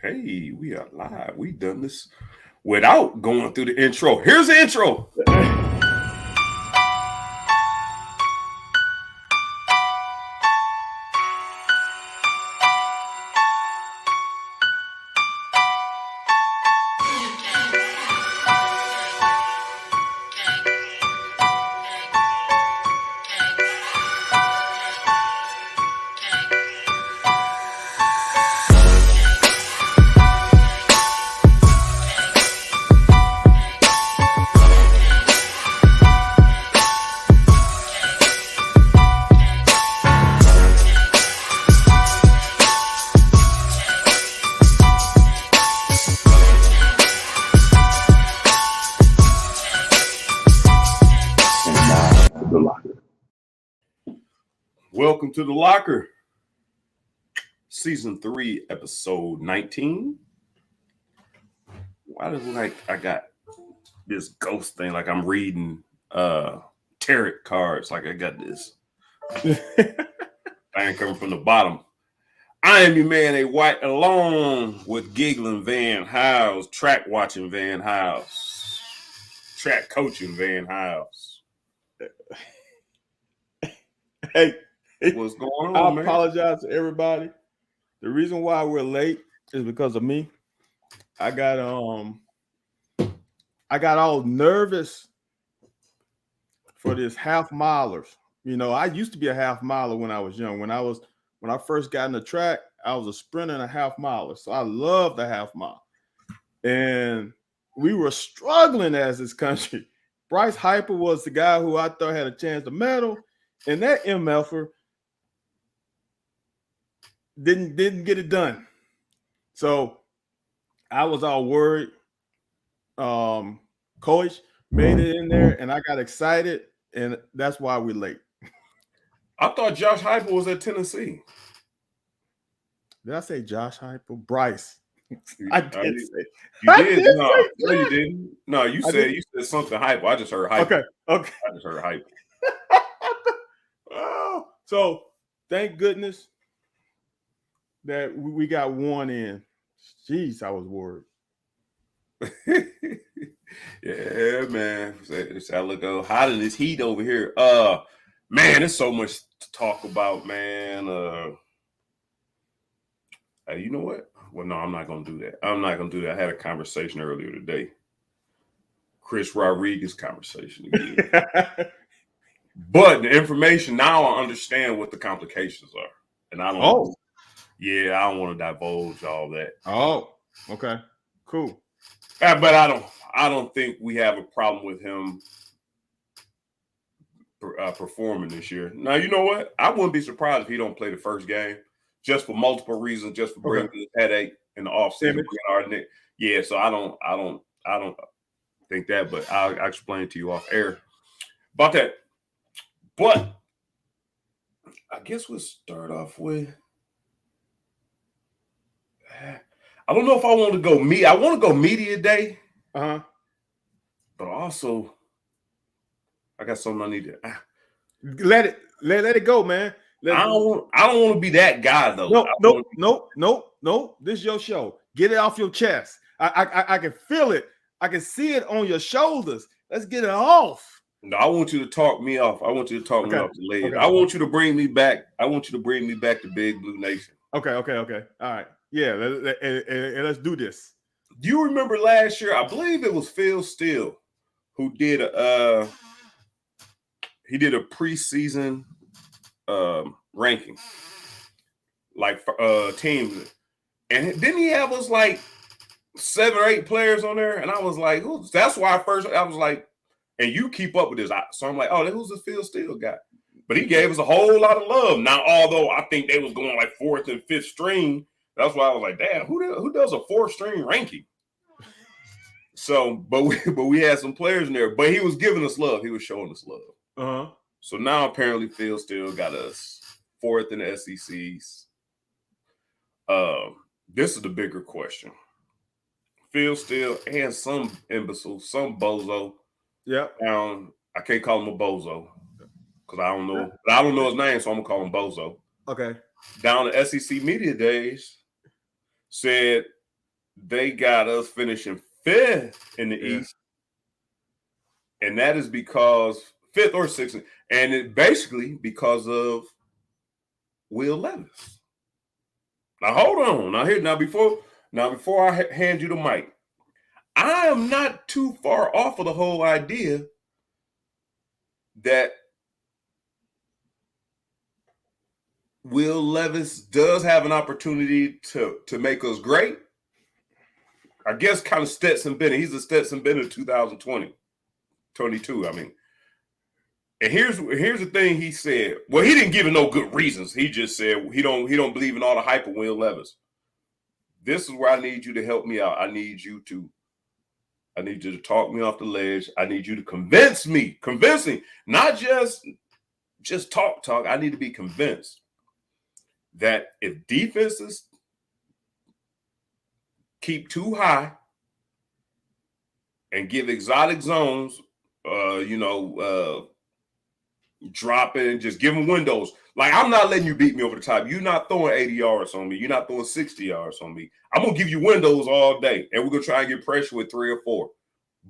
Hey, we are live. We done this without going through the intro. Here's the intro. Welcome to the locker. Season 3, episode 19. Why does it look like I got this ghost thing? Like I'm reading tarot cards. Like I got this thing coming from the bottom. I am your man, A. White, along with giggling Van House, track watching Van House, track coaching Van House. Hey, what's going on, I apologize to everybody. The reason why we're late is because of me. I got all nervous for this half milers. You know, I used to be a half miler when I was young. When I first got in the track, I was a sprinter and a half miler. So I love the half mile. And we were struggling as this country. Bryce Hyper was the guy who I thought had a chance to medal, and that MFer didn't get it done. So I was all worried. Coach made it in there, and I got excited, and that's why we're late. I thought Josh Heupel was at Tennessee. Did I say Josh Heupel? Bryce. I did say. You did? No, you didn't. No, you said something Heupel. I just heard Heupel. Okay. I just heard Heupel. Oh, so thank goodness that we got one in. Jeez, I was worried. Yeah, man. I look hot in this heat over here. Man, there's so much to talk about, man. You know what? Well, no, I'm not gonna do that. I had a conversation earlier today. Chris Rodriguez conversation again. But the information now, I understand what the complications are, and I don't. Oh, yeah, I don't want to divulge all that. Oh, okay, cool. But I don't think we have a problem with him performing this year. Now, you know what? I wouldn't be surprised if he don't play the first game, just for multiple reasons, just for bringing this headache in the offseason. Yeah, so I don't think that, but I'll explain to you off air about that. But I guess we'll start off with. I don't know if I want to go I want to go media day. But also, I got something I need to. Let it go, man. I don't want to be that guy though. Nope. This is your show. Get it off your chest. I can feel it. I can see it on your shoulders. Let's get it off. No, I want you to talk me off. I want you to talk me off the ledge. I want you to bring me back. I want you to bring me back to Big Blue Nation. Okay. All right. Yeah, let's do this. Do you remember last year? I believe it was Phil Steele who did a preseason ranking, like teams, and didn't he have us like 7 or 8 players on there? And I was like, that's why I was like, and you keep up with this. So I'm like, oh, who's the Phil Steele guy? But he gave us a whole lot of love. Now, although I think they was going like 4th and 5th string, that's why I was like, damn, who does a 4th string ranking? So, but we had some players in there. But he was giving us love. He was showing us love. So now apparently Phil Steele got us 4th in the SECs. This is the bigger question. Phil Steele and some imbecile, some bozo. Yeah. I can't call him a bozo because I don't know his name, so I'm gonna call him Bozo. Okay. Down the SEC media days said they got us finishing 5th in the East. And that is because 5th or 6th. And it basically because of Will Levis. Now hold on. Now before I hand you the mic, I am not too far off of the whole idea that Will Levis does have an opportunity to make us great. I guess kind of Stetson Bennett. He's a Stetson Bennett 2020, 22. I mean, and here's the thing he said. Well, he didn't give it no good reasons. He just said he don't believe in all the hype of Will Levis. This is where I need you to help me out. I need you to talk me off the ledge. I need you to convince me, not just talk. I need to be convinced that if defenses keep too high and give exotic zones, dropping, just giving windows. Like, I'm not letting you beat me over the top. You're not throwing 80 yards on me. You're not throwing 60 yards on me. I'm going to give you windows all day, and we're going to try and get pressure with 3 or 4.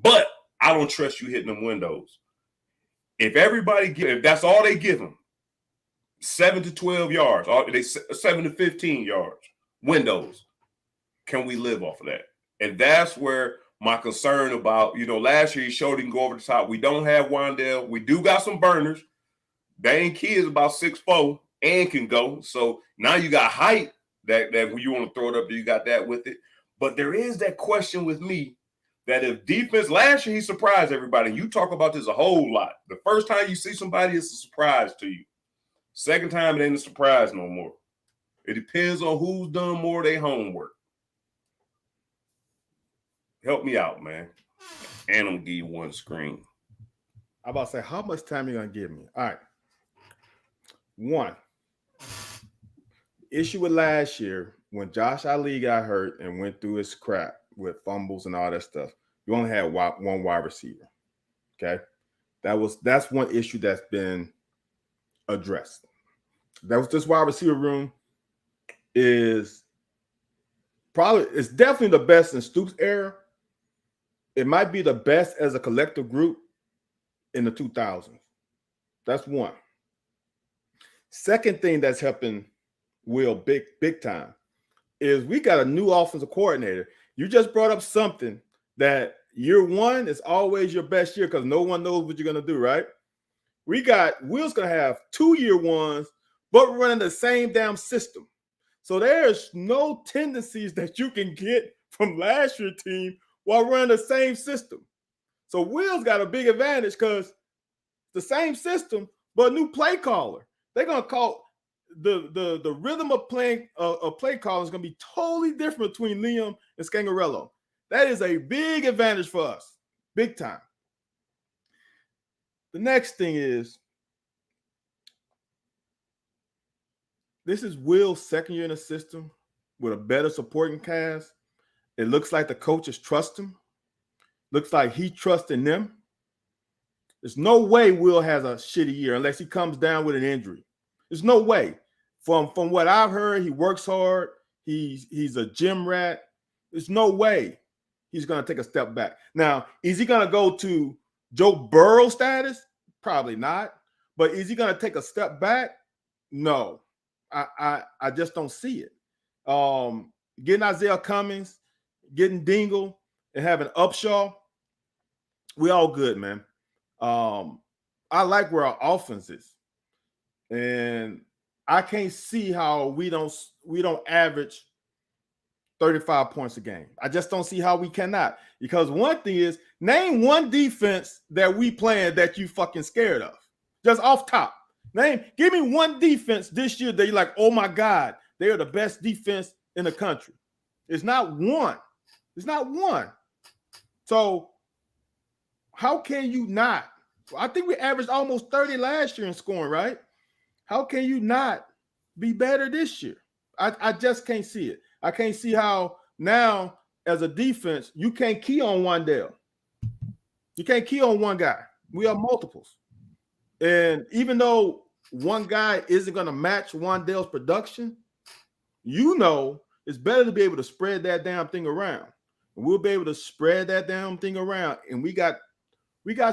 But I don't trust you hitting them windows. If that's all they give them, 7 to 12 yards, 7 to 15 yards, windows, can we live off of that? And that's where my concern about, last year he showed he can go over the top. We don't have Wan'Dale. We do got some burners. Dane Key is about 6'4" and can go. So now you got height that when you want to throw it up there, you got that with it. But there is that question with me that if defense, last year he surprised everybody. You talk about this a whole lot. The first time you see somebody, it's a surprise to you. Second time, it ain't a surprise no more. It depends on who's done more of their homework. Help me out, man. And I'm going to give you one screen. I'm about to say, how much time are you going to give me? All right. One, issue with last year, when Josh Ali got hurt and went through his crap with fumbles and all that stuff, you only had one wide receiver. Okay? That's one issue that's been addressed. This wide receiver room is definitely the best in Stoops' era. It might be the best as a collective group in the 2000s. That's one. Second thing that's helping Will big time is we got a new offensive coordinator. You just brought up something that year one is always your best year because no one knows what you're going to do, right? Will's going to have 2 year ones, but running the same damn system. So there's no tendencies that you can get from last year's team while running the same system. So Will's got a big advantage because the same system, but a new play caller. They're gonna call the rhythm of playing play calling is gonna be totally different between Liam and Scangarello. That is a big advantage for us, big time. The next thing is this is Will's second year in the system with a better supporting cast. It looks like the coaches trust him. Looks like he trusts in them. There's no way Will has a shitty year unless he comes down with an injury. There's no way. From what I've heard, he works hard. He's a gym rat. There's no way he's going to take a step back. Now, is he going to go to Joe Burrow status? Probably not. But is he going to take a step back? No. I just don't see it. Getting Isaiah Cummings, getting Dingle, and having Upshaw, we all good, man. I like where our offense is, and I can't see how we don't average 35 points a game. I just don't see how we cannot. Because one thing is, name one defense that we playing that you fucking scared of. Just off top. Give me one defense this year that you're like, oh my God, they are the best defense in the country. It's not one. It's not one. So how can you not? I think we averaged almost 30 last year in scoring, right? How can you not be better this year? I just can't see it. I can't see how now as a defense, you can't key on Wan'Dale. You can't key on one guy. We have multiples. And even though one guy isn't going to match Wan'Dale's production, you know It's better to be able to spread that damn thing around. And we'll be able to spread that damn thing around. And we got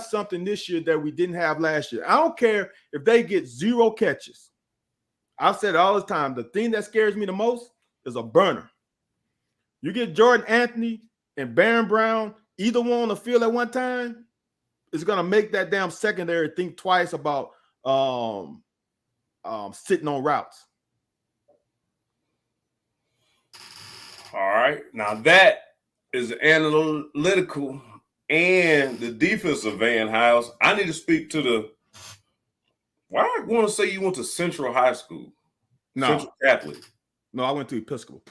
something this year that we didn't have last year. I don't care if they get 0 catches. I've said it all the time. The thing that scares me the most is a burner. You get Jordan Anthony and Baron Brown, either one on the field at one time, it's going to make that damn secondary think twice about sitting on routes. All right. Now that is analytical and the defensive Van House. I need to speak to the – why I want to say you went to Central High School? No. Central Catholic. No, I went to Episcopal.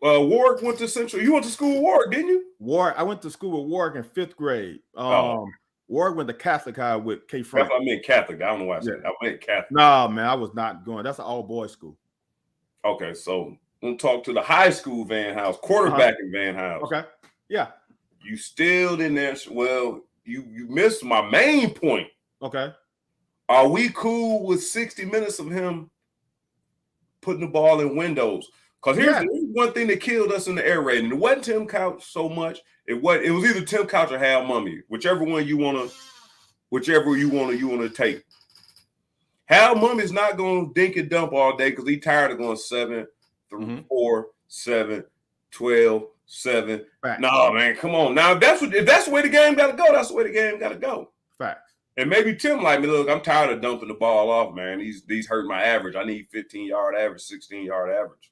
Warwick went to Central. You went to school with Warwick, didn't you? Warwick. I went to school with Warwick in 5th grade. Warwick went to Catholic High with K. Frank. That's what I meant Catholic. I don't know why I said that. I meant Catholic. No, man, I was not going. That's an all-boys school. Okay, so we'll talk to the high school Van House, quarterbacking Van House. Okay, yeah. You still didn't answer. Well, you missed my main point. Okay. Are we cool with 60 minutes of him putting the ball in windows? Because here's one thing that killed us in the air raid, and it wasn't Tim Couch so much. It was either Tim Couch or Hal Mummy, whichever you want to take. Hal Mummy's not going to dink and dump all day because he's tired of going 7, 4, 7, 12, 7. Facts. No, man, come on. Now, if that's the way the game got to go, that's the way the game got to go. Facts. And maybe Tim like me, look, I'm tired of dumping the ball off, man. These hurt my average. I need 15-yard average, 16-yard average.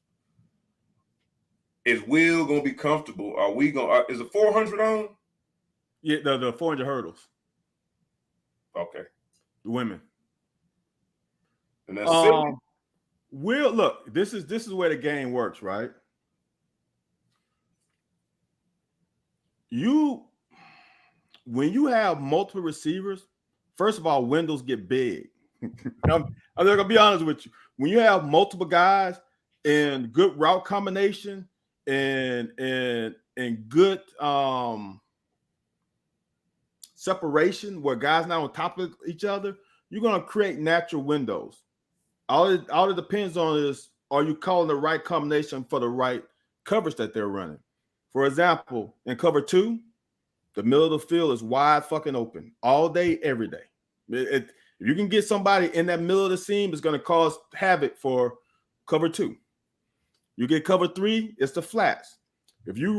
Is Will going to be comfortable? Are we going – is it 400 on? Yeah, the 400 hurdles. Okay. The women. And that's silly. Will, look, this is where the game works, right? When you have multiple receivers, first of all, windows get big. I'm going to be honest with you. When you have multiple guys and good route combination and good separation where guys not on top of each other, you're going to create natural windows. All it depends on is, are you calling the right combination for the right coverage that they're running? For example, in cover 2, the middle of the field is wide fucking open all day, every day. If you can get somebody in that middle of the seam, it's going to cause havoc for cover 2. You get cover 3, it's the flats. If you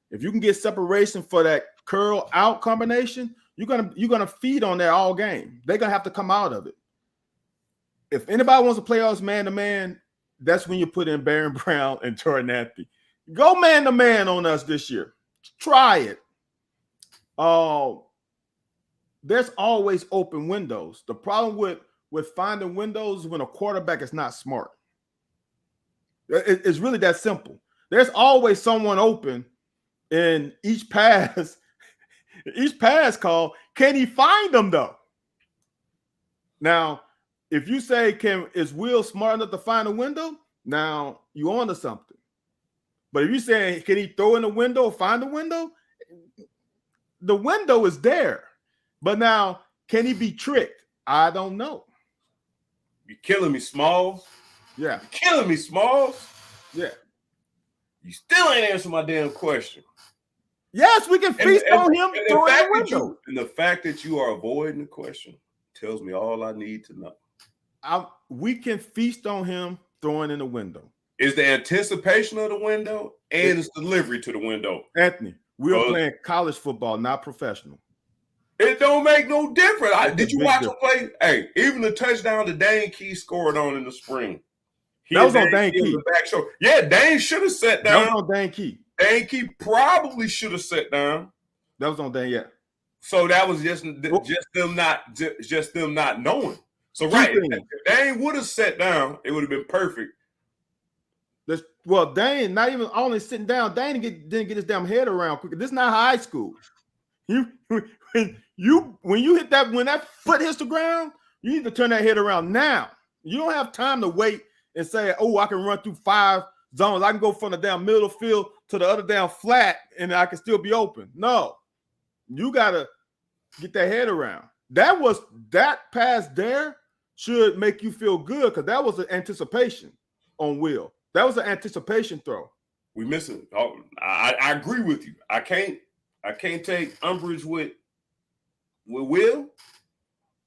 can get separation for that curl out combination, you're gonna feed on that all game. They're gonna have to come out of it. If anybody wants to play us man to man, that's when you put in Baron Brown and Jordan Anthony. Go man to man on us this year. Try it. There's always open windows. The problem with finding windows is when a quarterback is not smart. It's really that simple. There's always someone open in each pass call. Can he find them though? Now, if you say, is Will smart enough to find a window? Now you on to something. But if you say, can he throw in a window or find a window? The window is there. But now, can he be tricked? I don't know. You're killing me, Smalls. Yeah. You're killing me, Smalls. Yeah. You still ain't answering my damn question. Yes, we can feast on him throwing the window. And the fact that you are avoiding the question tells me all I need to know. We can feast on him throwing in the window. Is the anticipation of the window and its delivery to the window. Anthony, we are playing college football, not professional. It don't make no difference. Did you watch him play? Hey, even the touchdown that Dane Key scored on in the spring. That was on Dane Key. Yeah, Dane should have sat down. That was on Dane Key. Dane Key probably should have sat down. That was on Dane, yeah. So that was just them not knowing. So right, if Dane would have sat down, it would have been perfect. Well, Dane not even only sitting down. Dane didn't get his damn head around quick. This is not high school. When that foot hits the ground, you need to turn that head around now. You don't have time to wait and say, "Oh, I can run through 5 zones. I can go from the damn middle of the field to the other damn flat, and I can still be open." No, you gotta get that head around. That pass there should make you feel good because that was an anticipation on Will. That was an anticipation throw. We missing. Oh, I agree with you. I can't take umbrage with Will,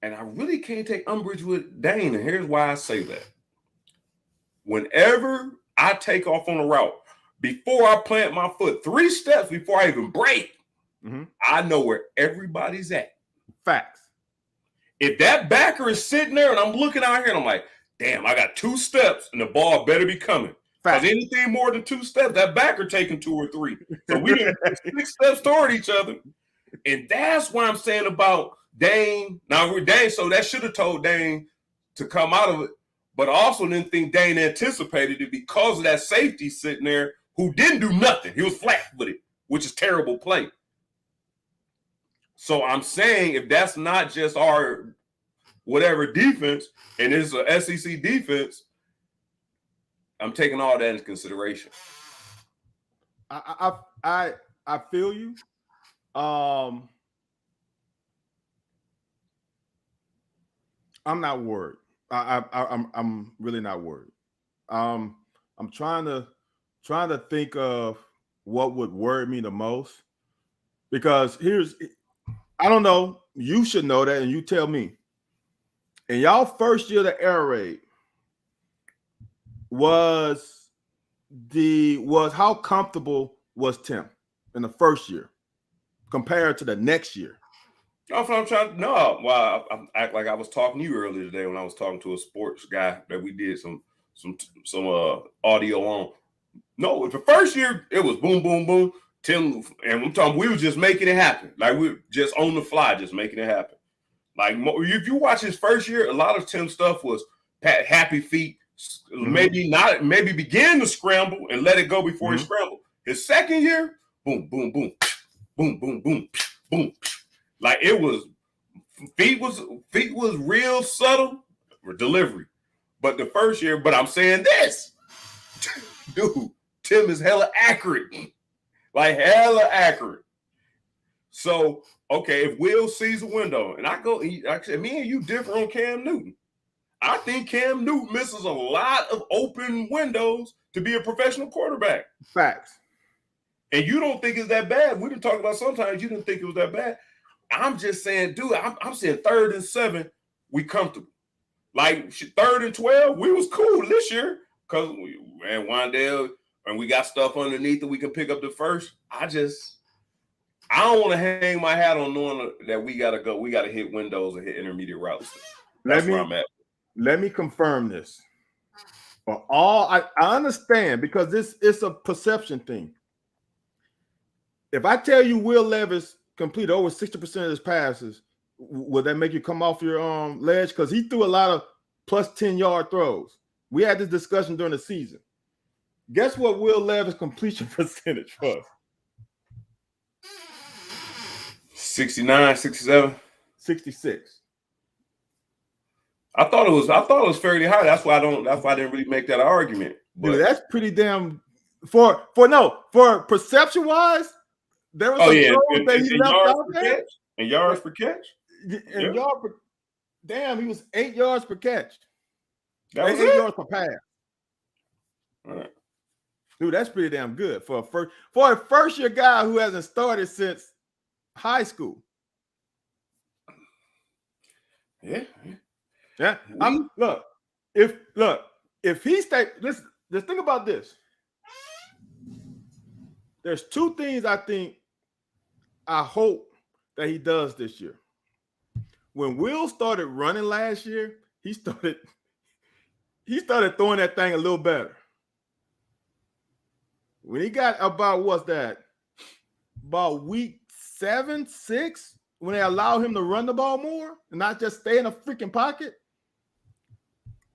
and I really can't take umbrage with Dane. And here's why I say that. Whenever I take off on a route, before I plant my foot, 3 steps before I even break, I know where everybody's at. Facts. If that backer is sitting there and I'm looking out here and I'm like, damn, I got 2 steps and the ball better be coming. Because anything more than 2 steps, that backer taking 2 or 3. So we didn't 6 steps toward each other. And that's what I'm saying about Dane. Now, we're Dane, so that should have told Dane to come out of it. But I also didn't think Dane anticipated it because of that safety sitting there who didn't do nothing. He was flat-footed, which is terrible play. So I'm saying if that's not just our whatever defense, and it's an SEC defense, I'm taking all that into consideration. I feel you. I'm not worried. I'm really not worried. I'm trying to think of what would worry me the most, because I don't know. You should know that, and you tell me. In y'all first year of the air raid, was how comfortable was Tim in the first year compared to the next year? That's what I'm trying to know. Well, I act like I was talking to you earlier today when I was talking to a sports guy that we did some audio on. No, the first year it was boom, boom, boom. Tim, and I'm talking, we were just making it happen. Like we were just on the fly, just making it happen. Like if you watch his first year, a lot of Tim's stuff was happy feet. Maybe begin to scramble and let it go before he scrambled. His second year, boom, boom, boom, boom, boom, boom, boom. Like it was feet was real subtle delivery. But the first year, but I'm saying this, dude, Tim is hella accurate. Like hella accurate. So, okay, if Will sees a window, and I said, me and you differ on Cam Newton. I think Cam Newton misses a lot of open windows to be a professional quarterback. Facts. And you don't think it's that bad. We've been talking about sometimes you didn't think it was that bad. I'm just saying, dude, I'm saying 3rd and 7, we comfortable. Like 3rd and 12, we was cool this year because we ran Wan'Dale and we got stuff underneath that we can pick up the first. I don't want to hang my hat on knowing that we got to hit windows and hit intermediate routes. That's where I'm at. Let me confirm this. For all I understand, because it's a perception thing. If I tell you Will Levis completed over 60% of his passes, would that make you come off your ledge? Because he threw a lot of plus 10-yard throws. We had this discussion during the season. Guess what Will Levis' completion percentage was? 69, 67, 66. I thought it was fairly high. That's why I didn't really make that argument. But dude, that's pretty damn for perception wise. There was some that he left out there. And yards per catch. And damn, he was 8 yards per catch. That was 8 yards per pass. All right. Dude, that's pretty damn good for a first year guy who hasn't started since high school. Yeah. Look, if he stay, let's think about this. There's 2 things I hope that he does this year. When Will started running last year, he started throwing that thing a little better. When he got about week 7, 6, when they allowed him to run the ball more and not just stay in a freaking pocket,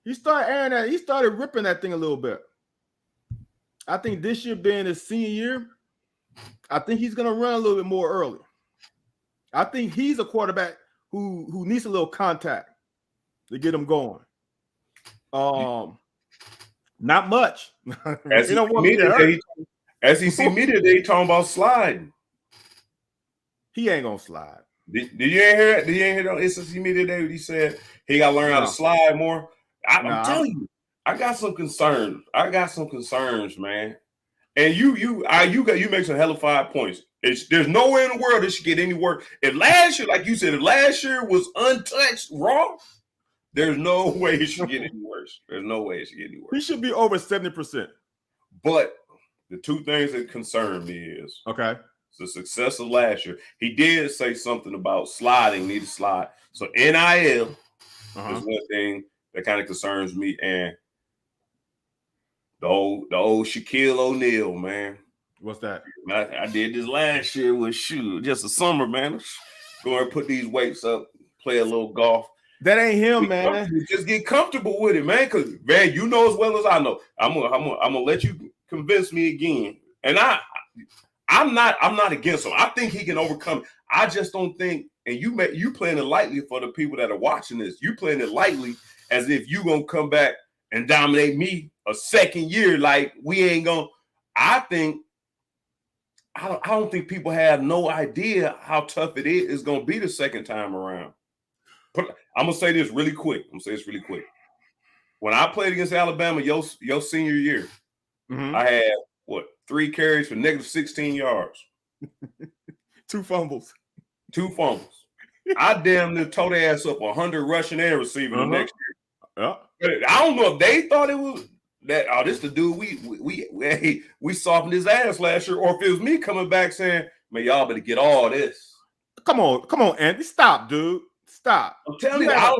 he started ripping that thing a little bit. I think this year being his senior year, I think he's going to run a little bit more early. I think he's a quarterback who needs a little contact to get him going. Not much. SEC media, they talking about sliding. He ain't gonna slide. Did you hear it? Did you hear it on SEC media today? He said he got to learn how to slide more. I'm telling you, I got some concerns. Man. And you make some hella 5 points. There's nowhere in the world that should get any worse. If last year, like you said, if last year was untouched raw, there's no way it should get any worse. There's no way it should get any worse. He should be over 70%. But the two things that concern me is okay, the success of last year. He did say something about sliding, need to slide. So NIL is one thing that kind of concerns me, and the old Shaquille O'Neal, man. What's that? I did this last year with just a summer, man. Go and put these weights up, play a little golf. That ain't him, man. Just get comfortable with it, man. Because man, you know as well as I know. I'm gonna let you convince me again. And I'm not against him. I think he can overcome it. I just don't think. And you playing it lightly for the people that are watching this. You playing it lightly as if you gonna come back and dominate me a second year. Like we ain't gonna. I don't think people have no idea how tough it is going to be the second time around. I'm going to say this really quick. When I played against Alabama your senior year, I had, 3 carries for negative 16 yards. 2 fumbles. I damn near tore their ass up 100 rushing and receiving the next year. Yeah. I don't know if they thought it was that, this the dude we softened his ass last year, or if it was me coming back saying, man, y'all better get all this. Come on, Andy. Stop, dude. Stop. I'm telling you, I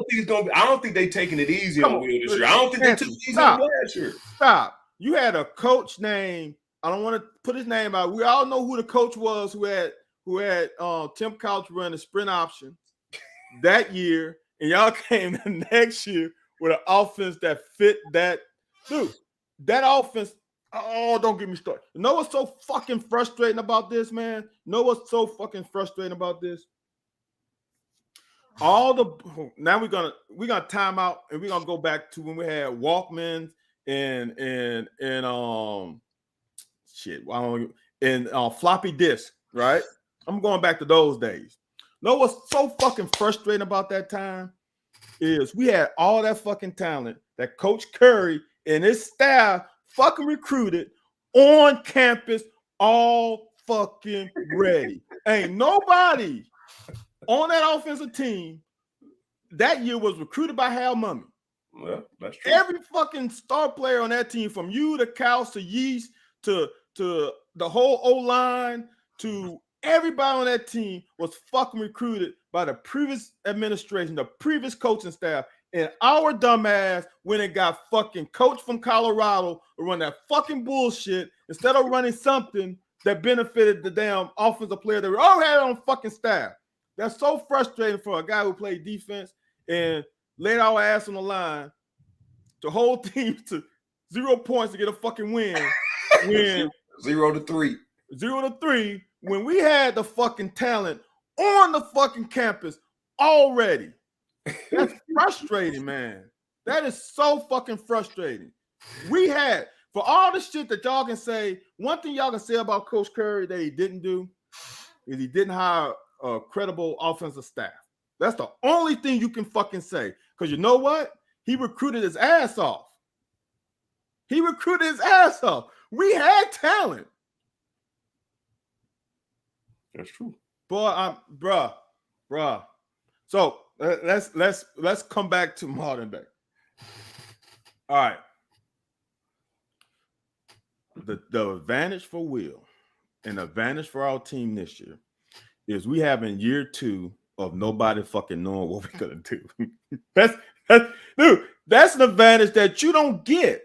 don't think they taking it easy on Will this year. I don't think they took it easy on last year. Stop. You had a coach named, I don't want to put his name out. We all know who the coach was who had Tim Couch run the sprint option that year, and y'all came the next year with an offense that fit that. Dude, that offense, don't get me started. You know what's so fucking frustrating about this, man? Now we're gonna time out and we're gonna go back to when we had Walkmans and floppy disk, right? I'm going back to those days. Know what's so fucking frustrating about that time is we had all that fucking talent that Coach Curry and his staff fucking recruited on campus, all fucking ready. Ain't nobody on that offensive team that year was recruited by Hal Mumme. Well, that's true. Every fucking star player on that team, from you to Kaus to Yeast to the whole O-line to everybody on that team was fucking recruited by the previous administration, the previous coaching staff. And our dumbass went and got fucking coach from Colorado to run that fucking bullshit instead of running something that benefited the damn offensive player that we all had on fucking staff. That's so frustrating for a guy who played defense and laid our ass on the line to hold teams to 0 points to get a fucking win. When 0-3. 0-3, when we had the fucking talent on the fucking campus already. That's frustrating, man. That is so fucking frustrating. We had, for all the shit that y'all can say, one thing y'all can say about Coach Curry that he didn't do is he didn't hire a credible offensive staff. That's the only thing you can fucking say. Because you know what? He recruited his ass off. We had talent. That's true. Boy, bruh. So let's come back to modern day. All right. The advantage for Will and the advantage for our team this year is we have in year 2 of nobody fucking knowing what we're gonna do. That's an advantage that you don't get.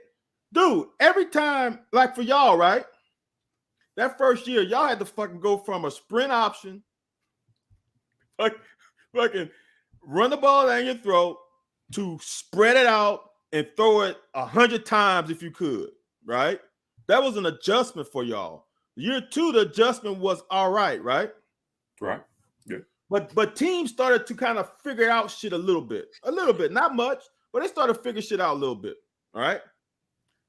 Dude, every time, like for y'all, right? That first year, y'all had to fucking go from a sprint option, fucking run the ball down your throat, to spread it out and throw it 100 times if you could, right? That was an adjustment for y'all. Year 2, the adjustment was all right, right? Right. Yeah. But teams started to kind of figure out shit a little bit, not much, but they started to figure shit out a little bit. All right.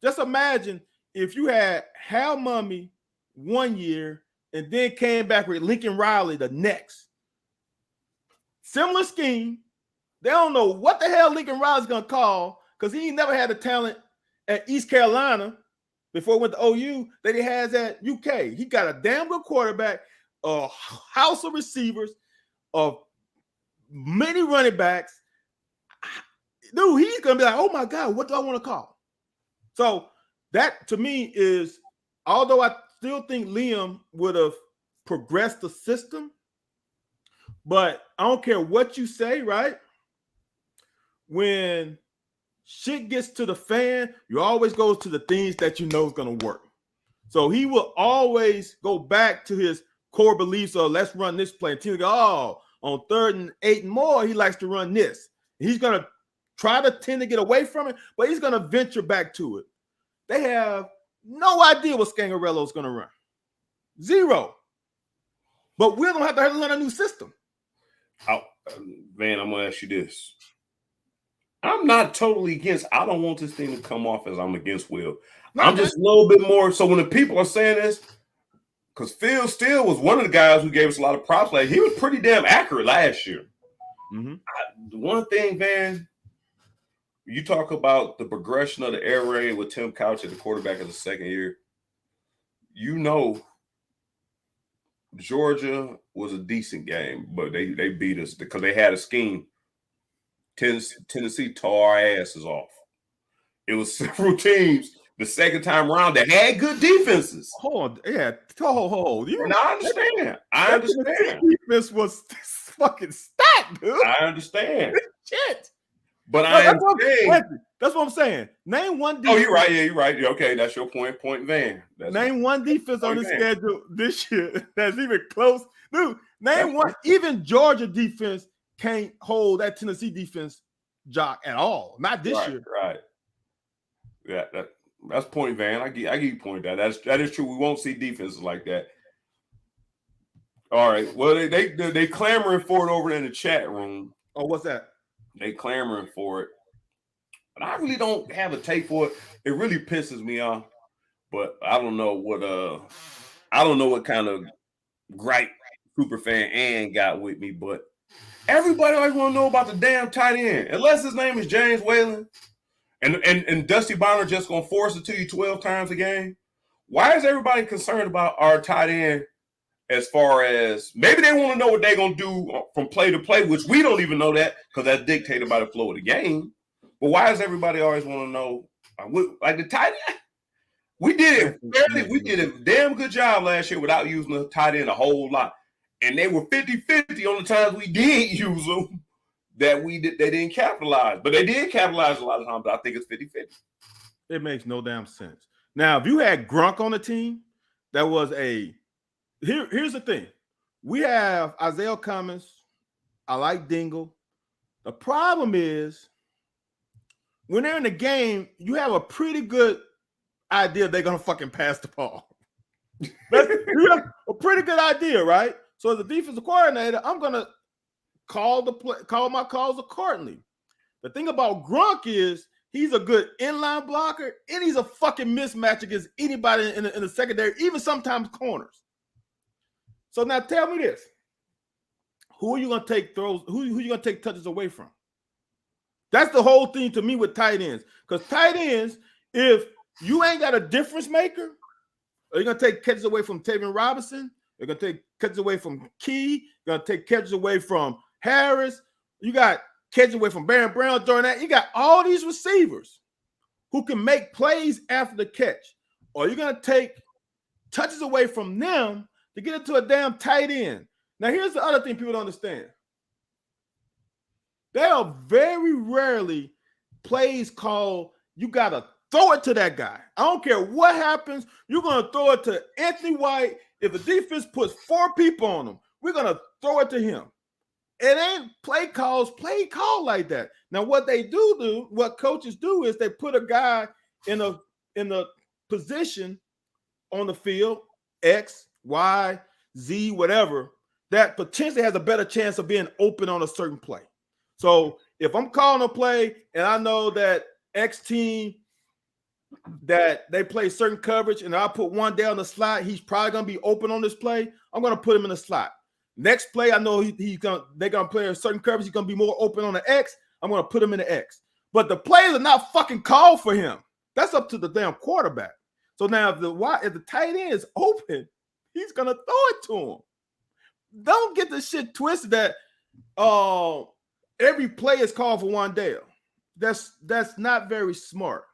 Just imagine if you had Hal Mumme one year and then came back with Lincoln Riley the next. Similar scheme. They don't know what the hell Lincoln Riley's gonna call because he ain't never had the talent at East Carolina before he went to OU that he has at UK. He got a damn good quarterback, a house of receivers, of many running backs. Dude, he's going to be like, oh, my God, what do I want to call? So that, to me, is, although I still think Liam would have progressed the system, but I don't care what you say, right? When shit gets to the fan, you always go to the things that you know is going to work. So he will always go back to his core beliefs of let's run this play. And team go, oh, on 3rd and 8 and more, he likes to run this. He's going to try to tend to get away from it, but he's going to venture back to it. They have no idea what Scangarello is going to run. Zero. But we're going to have to learn a new system. Man, I'm going to ask you this. I'm not totally against. I don't want this thing to come off as I'm against Will. I'm just a little bit more. So when the people are saying this, because Phil Steele was one of the guys who gave us a lot of props. Like, he was pretty damn accurate last year. One thing, man, you talk about the progression of the air raid with Tim Couch at the quarterback of the second year. You know, Georgia was a decent game, but they beat us because they had a scheme. Tennessee tore our asses off. It was several teams the second time around that had good defenses. Hold on, yeah, hold. And I understand. I understand. Defense was fucking stacked, dude. I understand. Shit. But that's what I'm saying. Name one defense. Oh, you're right. Yeah, you're right. Okay, that's your point. Point Van. Name one defense on the schedule this year that's even close. Dude, name one. Even Georgia defense can't hold that Tennessee defense jock at all. Not this year. Right. Yeah, that's Point Van. I give you point that. That is true. We won't see defenses like that. All right. Well, they clamoring for it over in the chat room. Oh, what's that? They clamoring for it. But I really don't have a take for it. It really pisses me off. But I don't know what kind of gripe super fan Ann got with me, but everybody always want to know about the damn tight end. Unless his name is James Whalen and Dusty Bonner just going to force it to you 12 times a game. Why is everybody concerned about our tight end as far as maybe they want to know what they're going to do from play to play, which we don't even know that because that's dictated by the flow of the game. But why does everybody always want to know? Like the tight end, we did a damn good job last year without using the tight end a whole lot. And they were 50-50 on the times we did use them that they didn't capitalize. But they did capitalize a lot of times, but I think it's 50-50. It makes no damn sense. Now, if you had Gronk on the team, that was here's the thing. We have Isaiah Cummings. I like Dingle. The problem is when they're in the game, you have a pretty good idea they're going to fucking pass the ball. You have a pretty good idea, right? So as a defensive coordinator, I'm going to call my calls accordingly. The thing about Gronk is he's a good inline blocker, and he's a fucking mismatch against anybody in the secondary, even sometimes corners. So now tell me this. Who are you going to take throws? Who are you going to take touches away from? That's the whole thing to me with tight ends. Because tight ends, if you ain't got a difference maker, are you going to take catches away from Tavion Robinson? You're going to take catches away from Key. You're going to take catches away from Harris. You got catches away from Baron Brown, Jordan. You got all these receivers who can make plays after the catch. Or you're going to take touches away from them to get it to a damn tight end. Now, here's the other thing people don't understand. There are very rarely plays called, you got to throw it to that guy. I don't care what happens. You're going to throw it to Anthony White. If the defense puts 4 people on him, we're going to throw it to him. It ain't play call like that. Now, what they do, what coaches do is they put a guy in a position on the field, X, Y, Z, whatever, that potentially has a better chance of being open on a certain play. So if I'm calling a play and I know that X team, that they play certain coverage and I put one down the slot, he's probably going to be open on this play, I'm going to put him in the slot. Next play, I know they're going to play a certain coverage. He's going to be more open on the X. I'm going to put him in the X. But the plays are not fucking called for him. That's up to the damn quarterback. So now if the tight end is open, he's gonna throw it to him. Don't get the shit twisted that every play is called for Wan'Dale. That's not very smart.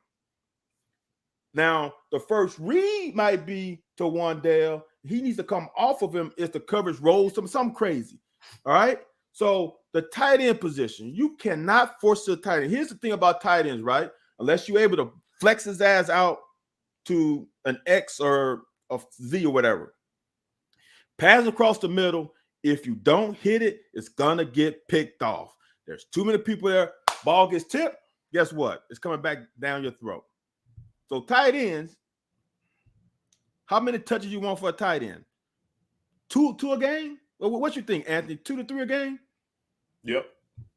Now, the first read might be to Wan'Dale. He needs to come off of him if the coverage rolls something crazy. All right. So the tight end position, you cannot force the tight end. Here's the thing about tight ends, right? Unless you're able to flex his ass out to an X or a Z or whatever. Pass across the middle. If you don't hit it, it's gonna get picked off. There's too many people there. Ball gets tipped. Guess what? It's coming back down your throat. So tight ends, how many touches you want for a tight end? Two a game? What you think, Anthony? 2 to 3 a game? Yep,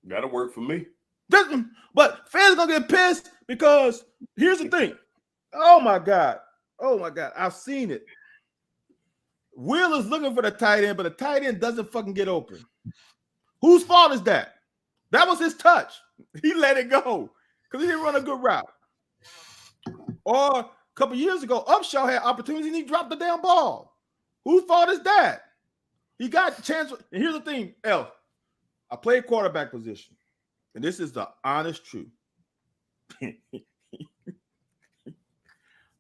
that'll work for me. But fans are gonna get pissed because here's the thing. Oh my God, I've seen it. Will is looking for the tight end, but the tight end doesn't fucking get open. Whose fault is that? That was his touch. He let it go because he didn't run a good route. Or a couple years ago, Upshaw had opportunities and he dropped the damn ball. Whose fault is that? He got a chance. And here's the thing, L. I played quarterback position, and this is the honest truth.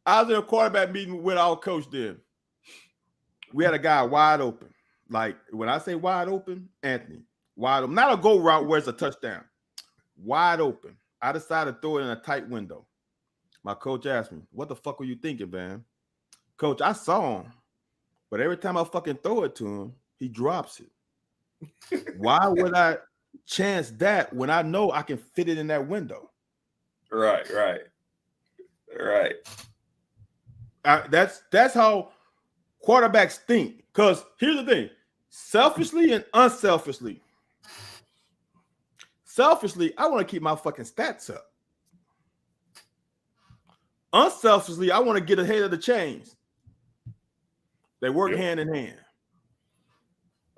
I was in a quarterback meeting with our coach then. We had a guy wide open. Like, when I say wide open, Anthony, wide open. Not a go route where it's a touchdown. Wide open. I decided to throw it in a tight window. My coach asked me, what the fuck were you thinking, man? Coach, I saw him. But every time I fucking throw it to him, he drops it. Why would I chance that when I know I can fit it in that window? Right. That's how quarterbacks think. Because here's the thing. Selfishly and unselfishly. Selfishly, I want to keep my fucking stats up. Unselfishly, I want to get ahead of the chains. They work hand in hand.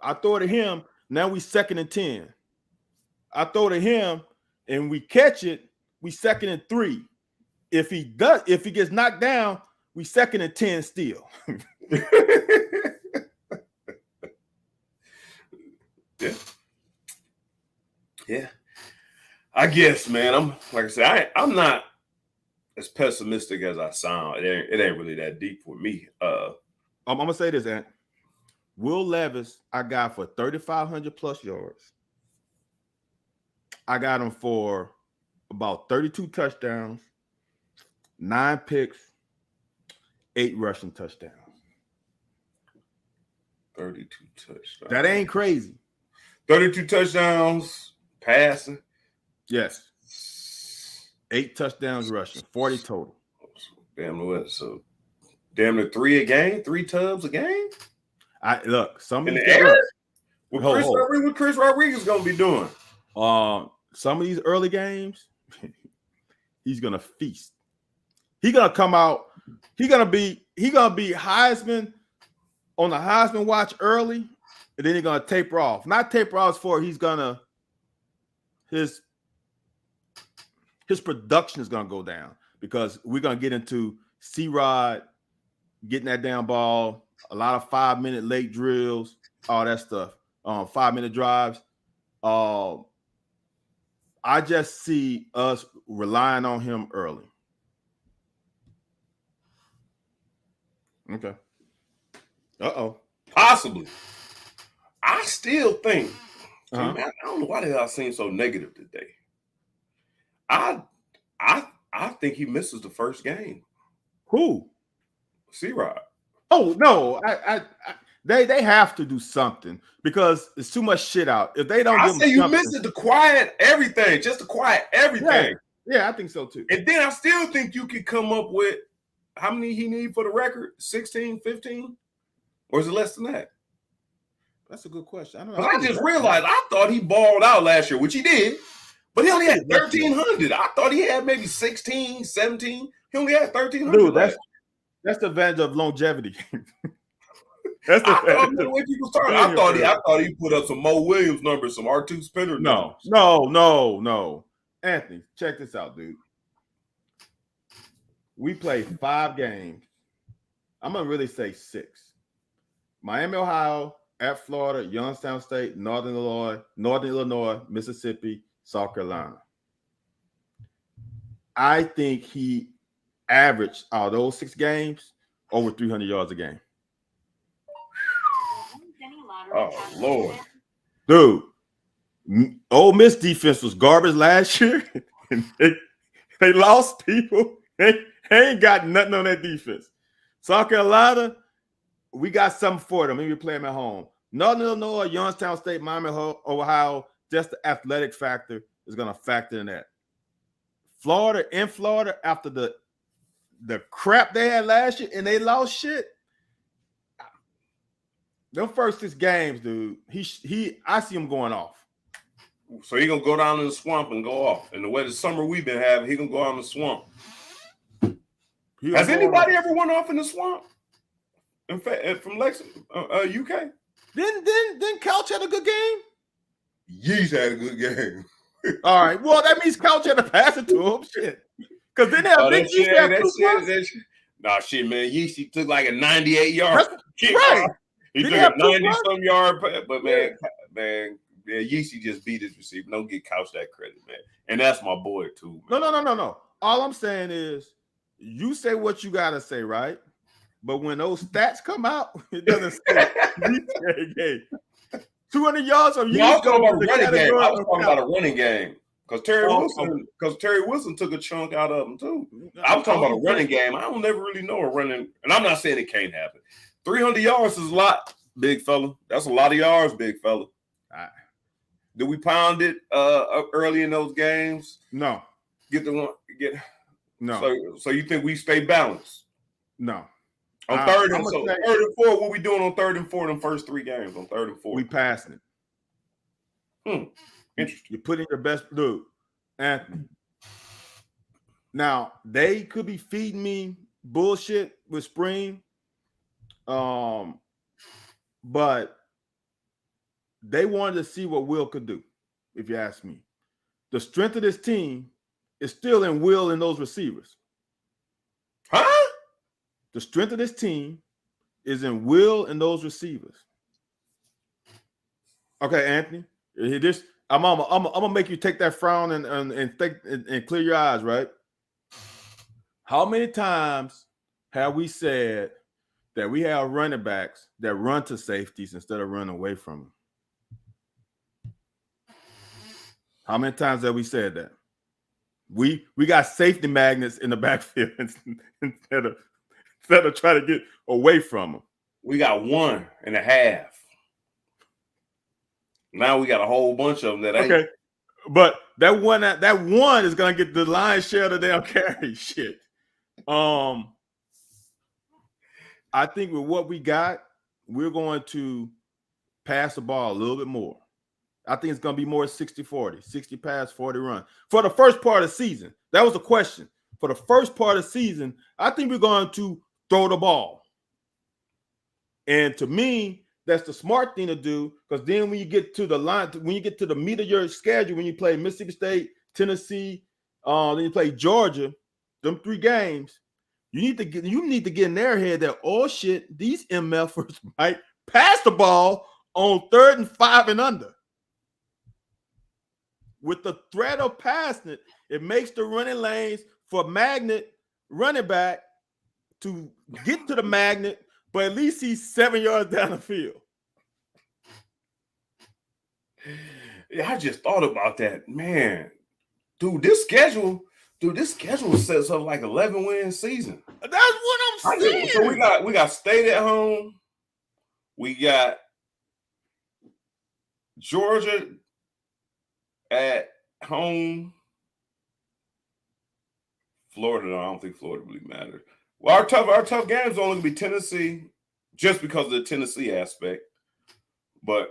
I throw it to him. Now we 2nd and 10. I throw to him and we catch it. We 2nd and 3. If he gets knocked down, we 2nd and 10 still. Yeah. I guess, man. I'm not as pessimistic as I sound. It ain't really that deep for me. I'm gonna say this, Ant. Will Levis, I got for 3,500 plus yards. I got him for about 32 touchdowns, 9 picks, 8 rushing touchdowns. 32 touchdowns. That ain't crazy. 32 touchdowns passing. Yes. 8 touchdowns rushing, 40 total. So damn near 3 a game, 3 tubs a game. Some of in these the air. What Chris Rodriguez gonna be doing? Some of these early games, he's gonna feast. He's gonna come out. He's gonna be Heisman on the Heisman watch early, and then he's gonna taper off. Not taper off for he's gonna his production is gonna go down because we're gonna get into C-Rod getting that damn ball, a lot of 5-minute late drills, all that stuff, 5-minute drives. I just see us relying on him early. Okay. Possibly. I still think. Uh-huh. Man, I don't know why the hell I seem so negative today. I think he misses the first game. Who? C-Rod. Oh no, they have to do something because there's too much shit out. If they don't, I say you miss it to quiet everything, just to quiet everything. Yeah, I think so too. And then I still think you could come up with how many he need for the record? 16, 15? Or is it less than that? That's a good question. I don't know. I just realized I thought he balled out last year, which he did, but he only had 1,300. I thought he had maybe 16, 17. He only had 1,300. Dude, that's the advantage of longevity. That's the way people started. I thought he put up some Mo Williams numbers, some R2 Spinner numbers. No. Anthony, check this out, dude. we play 5 games. I'm gonna really say 6. Miami, Ohio, at Florida, Youngstown State, Northern Illinois, Mississippi, South Carolina. I think he averaged out of those 6 games over 300 yards a game. Oh Lord, dude! Ole Miss defense was garbage last year. And they lost people. They ain't got nothing on that defense. South Carolina, we got something for them. Maybe play them at home. Northern Illinois, Youngstown State, Miami, Ohio, just the athletic factor is going to factor in that. Florida, after the crap they had last year and they lost shit. Them first 6 games, dude, I see him going off. So he gonna go down in the swamp and go off. And the way the summer we've been having, he gonna go out in the swamp. Has anybody ever went off in the swamp? In fact, from Lexington, UK? Then Couch had a good game. Yeezy had a good game. All right. Well, that means Couch had to pass it to him. Shit. Because then Nah, shit, man. Yeezy took like a 98-yard kick. Right. He took a 90-some yard, but man, Yeezy just beat his receiver. Don't get Couch that credit, man. And that's my boy too. Man. No. All I'm saying is, you say what you gotta say, right? But when those stats come out, it doesn't say 200 yards or I was talking about a running game. I was talking about a running game because Terry Wilson took a chunk out of him too. I was talking about a running game. I don't never really know a running, and I'm not saying it can't happen. 300 yards is a lot, big fella. That's a lot of yards, big fella. All right. Did we pound it up early in those games? No. No. So you think we stay balanced? No. On third and 4, what we doing on 3rd and 4 in the first 3 games? On 3rd and 4, we passing it. Interesting. You put in your best dude, Anthony. Now they could be feeding me bullshit with spring, but they wanted to see what Will could do. If you ask me, the strength of this team is still in Will and those receivers. Huh? The strength of this team is in Will and those receivers. Okay, Anthony. I'm gonna make you take that frown and clear your eyes, right? How many times have we said that we have running backs that run to safeties instead of running away from them? How many times have we said that? We got safety magnets in the backfield instead of trying to get away from them. We got 1.5. Now we got a whole bunch of them that ain't. Okay, but that one is gonna get the lion's share of the damn carry shit. I think with what we got, we're going to pass the ball a little bit more. I think it's going to be more 60-40, 60 pass, 40 run. For the first part of the season, that was the question. For the first part of the season, I think we're going to throw the ball. And to me, that's the smart thing to do, because then when you get to the line, when you get to the meat of your schedule, when you play Mississippi State, Tennessee, then you play Georgia, them 3 games, you need to get in their head that, oh shit, these MFers might pass the ball on 3rd and 5 and under. With the threat of passing it, it makes the running lanes for magnet running back to get to the magnet, but at least he's 7 yards down the field. Yeah, I just thought about that, man. Dude, this schedule sets up like 11-win season. That's what I'm saying. So we got State at home. We got Georgia at home. Florida, no, I don't think Florida really matters. Well, our tough games are only gonna be Tennessee, just because of the Tennessee aspect. But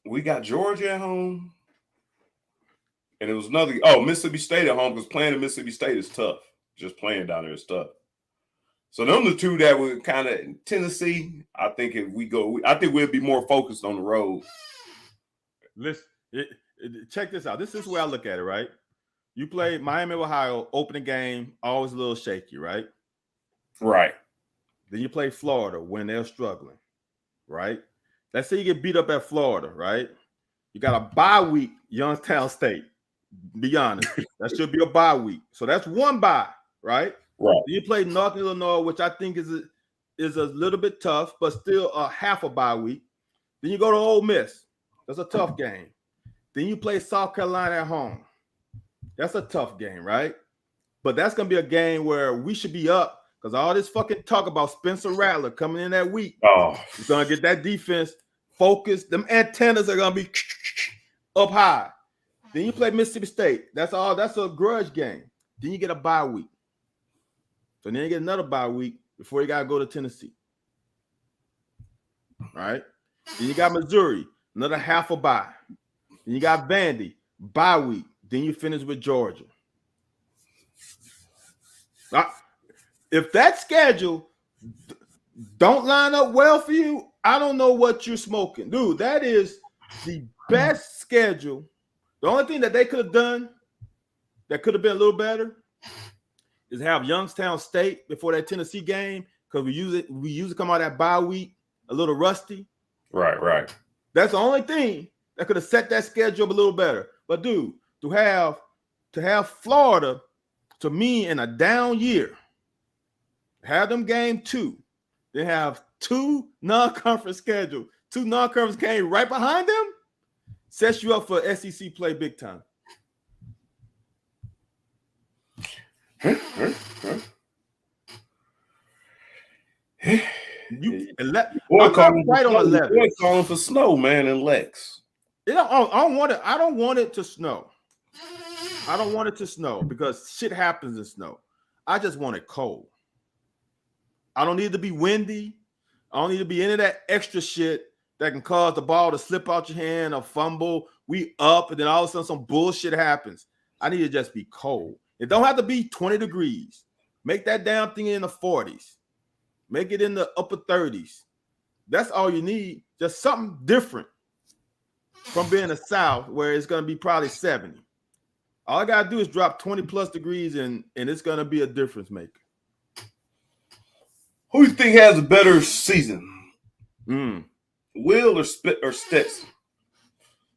we got Georgia at home. And it was Mississippi State at home, because playing in Mississippi State is tough. Just playing down there is tough. So them the 2 that were kind of Tennessee. I think if we go, I think we'll be more focused on the road. Listen, check this out. This is where I look at it, right? You play Miami, Ohio, opening game, always a little shaky, right? Right. Then you play Florida when they're struggling, right? Let's say you get beat up at Florida, right? You got a bye week, Youngstown State. Be honest, that should be a bye week. So that's one bye, right? Right. Then you play Northern Illinois, which I think is a little bit tough, but still a half a bye week. Then you go to Ole Miss. That's a tough game. Then you play South Carolina at home. That's a tough game, right? But that's going to be a game where we should be up because all this fucking talk about Spencer Rattler coming in that week. Oh, He's going to get that defense focused. Them antennas are going to be up high. Then you play Mississippi State. That's a grudge game. Then you get a bye week. So then you get another bye week before you got to go to Tennessee. Right? Then you got Missouri, another half a bye. Then you got Vandy, bye week. Then you finish with Georgia. If that schedule don't line up well for you, I don't know what you're smoking. Dude, that is the best schedule. The only thing that they could have done that could have been a little better is have Youngstown State before that Tennessee game because we usually come out that bye week a little rusty. Right. That's the only thing that could have set that schedule up a little better. But dude, to have Florida to me in a down year, have them game 2, then have 2 non-conference schedule, 2 non-conference games right behind them, sets you up for SEC play big time. Boy calling for snow, man, and Lex. I don't want it to snow. I don't want it to snow because shit happens in snow. I just want it cold. I don't need to be windy. I don't need to be any of that extra shit that can cause the ball to slip out your hand or fumble. We up, and then all of a sudden some bullshit happens. I need to just be cold. It don't have to be 20 degrees. Make that damn thing in the 40s. Make it in the upper 30s. That's all you need. Just something different from being the South where it's going to be probably 70. All I got to do is drop 20 plus degrees and it's going to be a difference maker. Who do you think has a better season? Will or Stetson?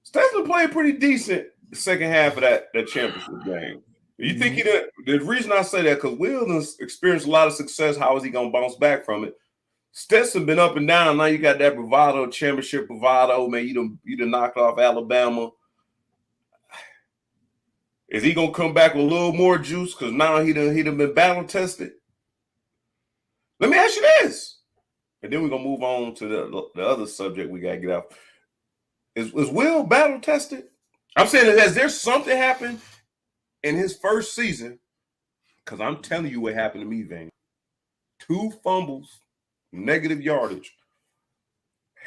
Stetson played pretty decent the second half of that championship game. You think he did? The reason I say that because Will has experienced a lot of success. How is he going to bounce back from it? Stetson been up and down. Now you got that bravado, championship bravado. Man, you done knocked off Alabama. Is he gonna come back with a little more juice? Because now he done been battle tested. Let me ask you this, and then we're gonna move on to the other subject we gotta get out. Is Will battle tested? I'm saying, has there something happened in his first season? Because I'm telling you what happened to me, Vane. 2 fumbles, negative yardage.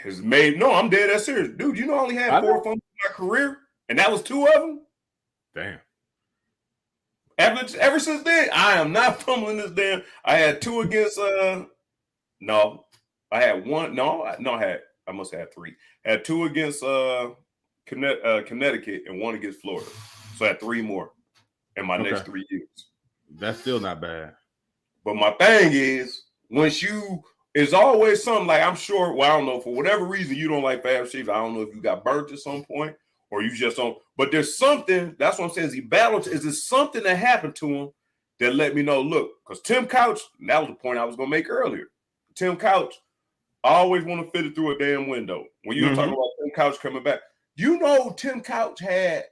Has made I'm dead ass serious. Dude, you know I only had 4 fumbles in my career, and that was 2 of them. Damn. Ever since then, I am not fumbling this damn. I had 2 against no. I had 1. I must have had 3. I had 2 against Connecticut and 1 against Florida. So I had 3 more in my next 3 years. That's still not bad. But my thing is, it's always something like, I'm sure, I don't know, for whatever reason you don't like Fab Chief. I don't know if you got burnt at some point or you just don't. But there's something, that's what I'm saying, is he battled. Is there something that happened to him that let me know, look, because Tim Couch, that was the point I was going to make earlier. Tim Couch, I always want to fit it through a damn window. When you were talking about Tim Couch coming back, you know Tim Couch had,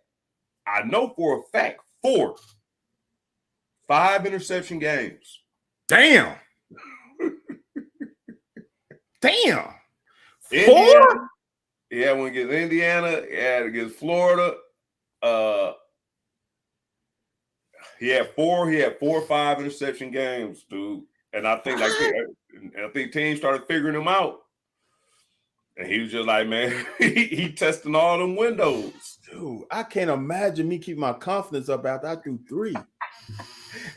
I know for a fact, 5 interception games. Damn. Damn. 4? He had one against Indiana. He had against Florida. He had 4 or 5 interception games, dude. And I think teams started figuring him out. And he was just like, man, he testing all them windows. Dude, I can't imagine me keeping my confidence up after I threw 3.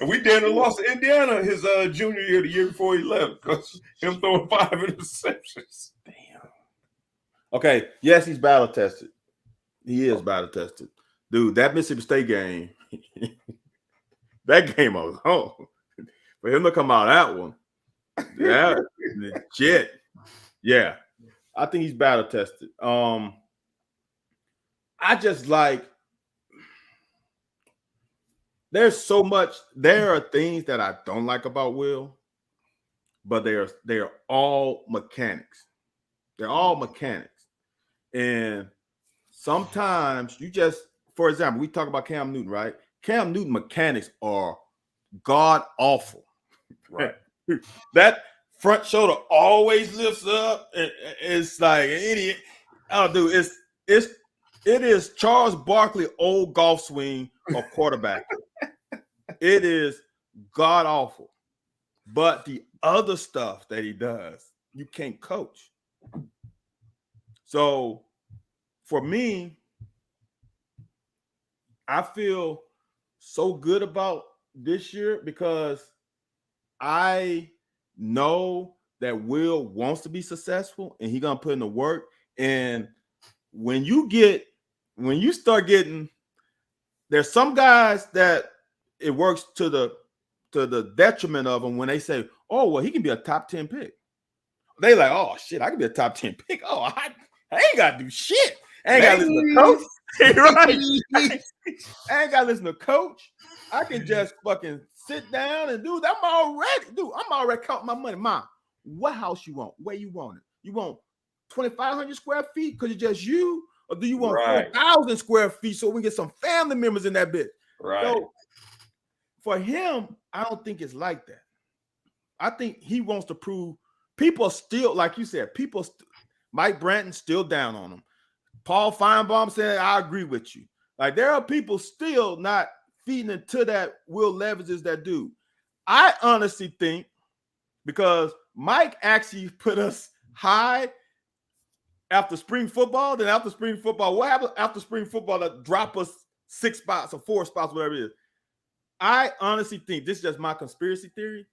And we did lost to Indiana his junior year, the year before he left, because him throwing 5 interceptions. Damn. Okay, yes, he's battle tested. He is battle tested. Dude, that Mississippi State game, that game alone, for him to come out that one, yeah, legit. Yeah, I think he's battle tested. I just like there's so much. There are things that I don't like about Will, but they are all mechanics. They're all mechanics, and sometimes you just, for example, we talk about Cam Newton, right? Cam Newton mechanics are god awful. Right. That front shoulder always lifts up. It's like an idiot. Oh, dude, it is Charles Barkley old golf swing of quarterback. It is god awful. But the other stuff that he does, you can't coach. So for me, I feel so good about this year because I know that Will wants to be successful and he's gonna put in the work. And when you start getting, there's some guys that it works to the detriment of them when they say, oh, well, he can be a top 10 pick. They like, oh shit, I can be a top 10 pick. Oh, I ain't gotta do shit. I ain't gotta listen to coach. Right. I ain't gotta listen to coach. I can just fucking sit down and do that. I'm already counting my money. Mom, what house you want? Where you want it? You want 2,500 square feet because it's just you? Or do you want 4,000 square feet so we get some family members in that bit? Right. So for him, I don't think it's like that. I think he wants to prove people still, like you said, Mike Branton still down on him. Paul Feinbaum said, I agree with you. Like there are people still not feeding into that Will Levis is that dude. I honestly think because Mike actually put us high after spring football, then after spring football, what happened after spring football that drop us 6 spots or 4 spots, whatever it is? I honestly think, this is just my conspiracy theory,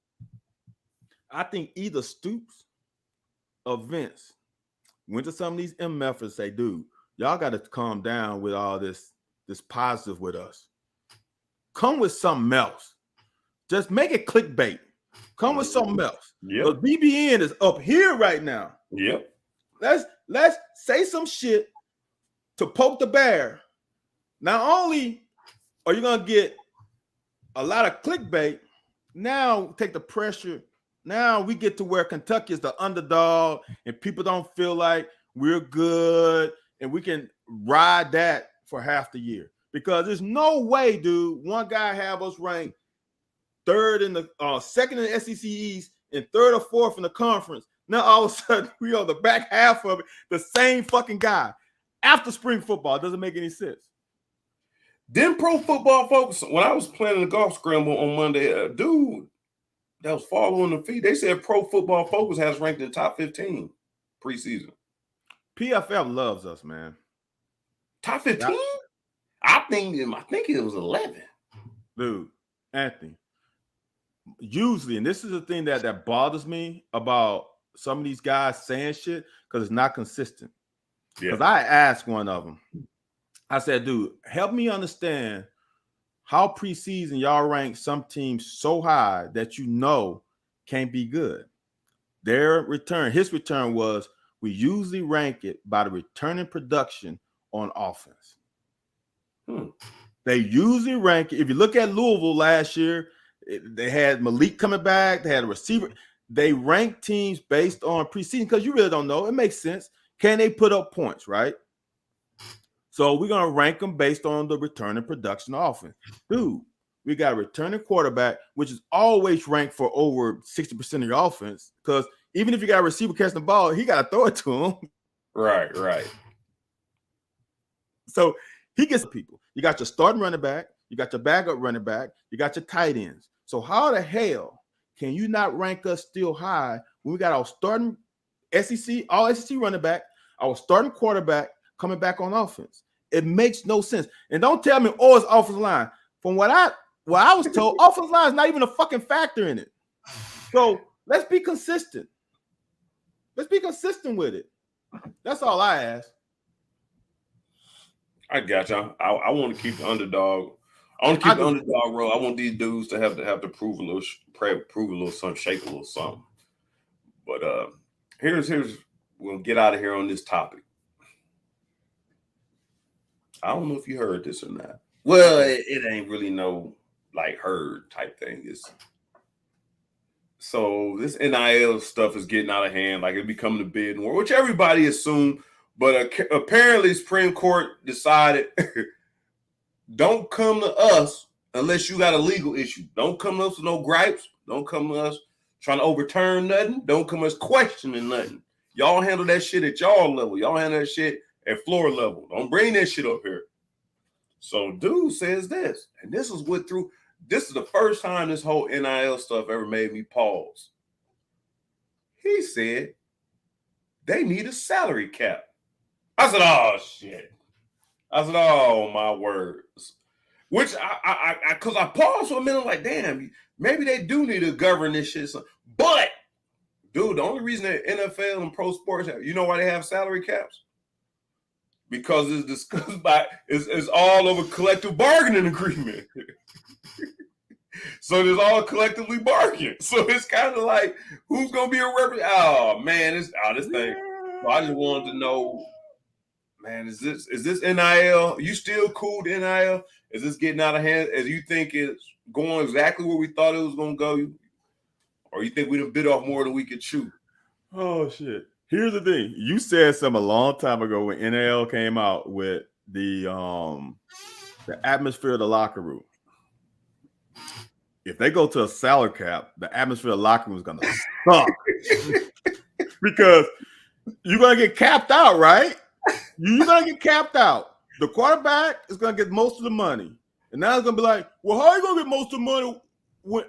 I think either Stoops or Vince went to some of these MFs and say, dude, y'all got to calm down with all this positive with us. Come with something else. Just make it clickbait. Come with something else. Yep. The BBN is up here right now. Yep. Let's say some shit to poke the bear. Not only are you gonna get a lot of clickbait, now take the pressure. Now we get to where Kentucky is the underdog and people don't feel like we're good and we can ride that for half the year. Because there's no way, dude, one guy have us ranked third in the second in the SEC East and third or fourth in the conference. Now all of a sudden we on the back half of it, the same fucking guy. After spring football, it doesn't make any sense. Then Pro Football Focus, when I was playing the golf scramble on Monday, dude that was following the feed, they said Pro Football Focus has ranked in the top 15 preseason. PFF loves us, man. Top 15? I think it was 11. Dude, Anthony, usually, and this is the thing that bothers me about some of these guys saying shit, because it's not consistent. Because I asked one of them, I said, dude, help me understand how preseason y'all rank some teams so high that you know can't be good. His return was, we usually rank it by the returning production on offense. They usually rank it. If you look at Louisville last year, they had Malik coming back. They had a receiver. They rank teams based on preseason because you really don't know. It makes sense. Can they put up points, right? So we're going to rank them based on the returning production offense. Dude, we got a returning quarterback, which is always ranked for over 60% of your offense, because even if you got a receiver catching the ball, he got to throw it to him. Right. So he gets people. You got your starting running back, you got your backup running back, you got your tight ends. So how the hell can you not rank us still high when we got our starting SEC, all SEC running back, our starting quarterback coming back on offense? It makes no sense. And don't tell me, oh, it's offensive line. From what I was told, offensive line is not even a fucking factor in it. So let's be consistent. Let's be consistent with it. That's all I ask. I got you. I want to keep the underdog. I want to keep the underdog role. I want these dudes to have to prove a little, prove a little something, shake a little something. But here's we'll get out of here on this topic. I don't know if you heard this or not. Well, it ain't really no like heard type thing. So this NIL stuff is getting out of hand, like it becoming a bidding war, which everybody assumed. But apparently, Supreme Court decided, don't come to us unless you got a legal issue. Don't come to us with no gripes. Don't come to us trying to overturn nothing. Don't come to us questioning nothing. Y'all handle that shit at y'all level. Y'all handle that shit at floor level. Don't bring that shit up here. So dude says this, and this is the first time this whole NIL stuff ever made me pause. He said they need a salary cap. I said, oh shit. I said, oh my words. Which because I paused for a minute, like, damn, maybe they do need to govern this shit. But dude, the only reason that NFL and pro sports have, you know why they have salary caps? Because it's discussed it's all over collective bargaining agreement. So there's all collectively bargained. So it's kind of like, who's gonna be a representative? Oh man, this thing. So I just wanted to know, man, is this NIL? You still cool to NIL? Is this getting out of hand? As you think it's going exactly where we thought it was gonna go? Or you think we done bit off more than we could chew? Oh shit. Here's the thing. You said something a long time ago when NIL came out with the atmosphere of the locker room. If they go to a salary cap, the atmosphere of the locker room is gonna suck. Because you're gonna get capped out, right? You're gonna get capped out. The quarterback is gonna get most of the money. And now it's gonna be like, well, how are you gonna get most of the money when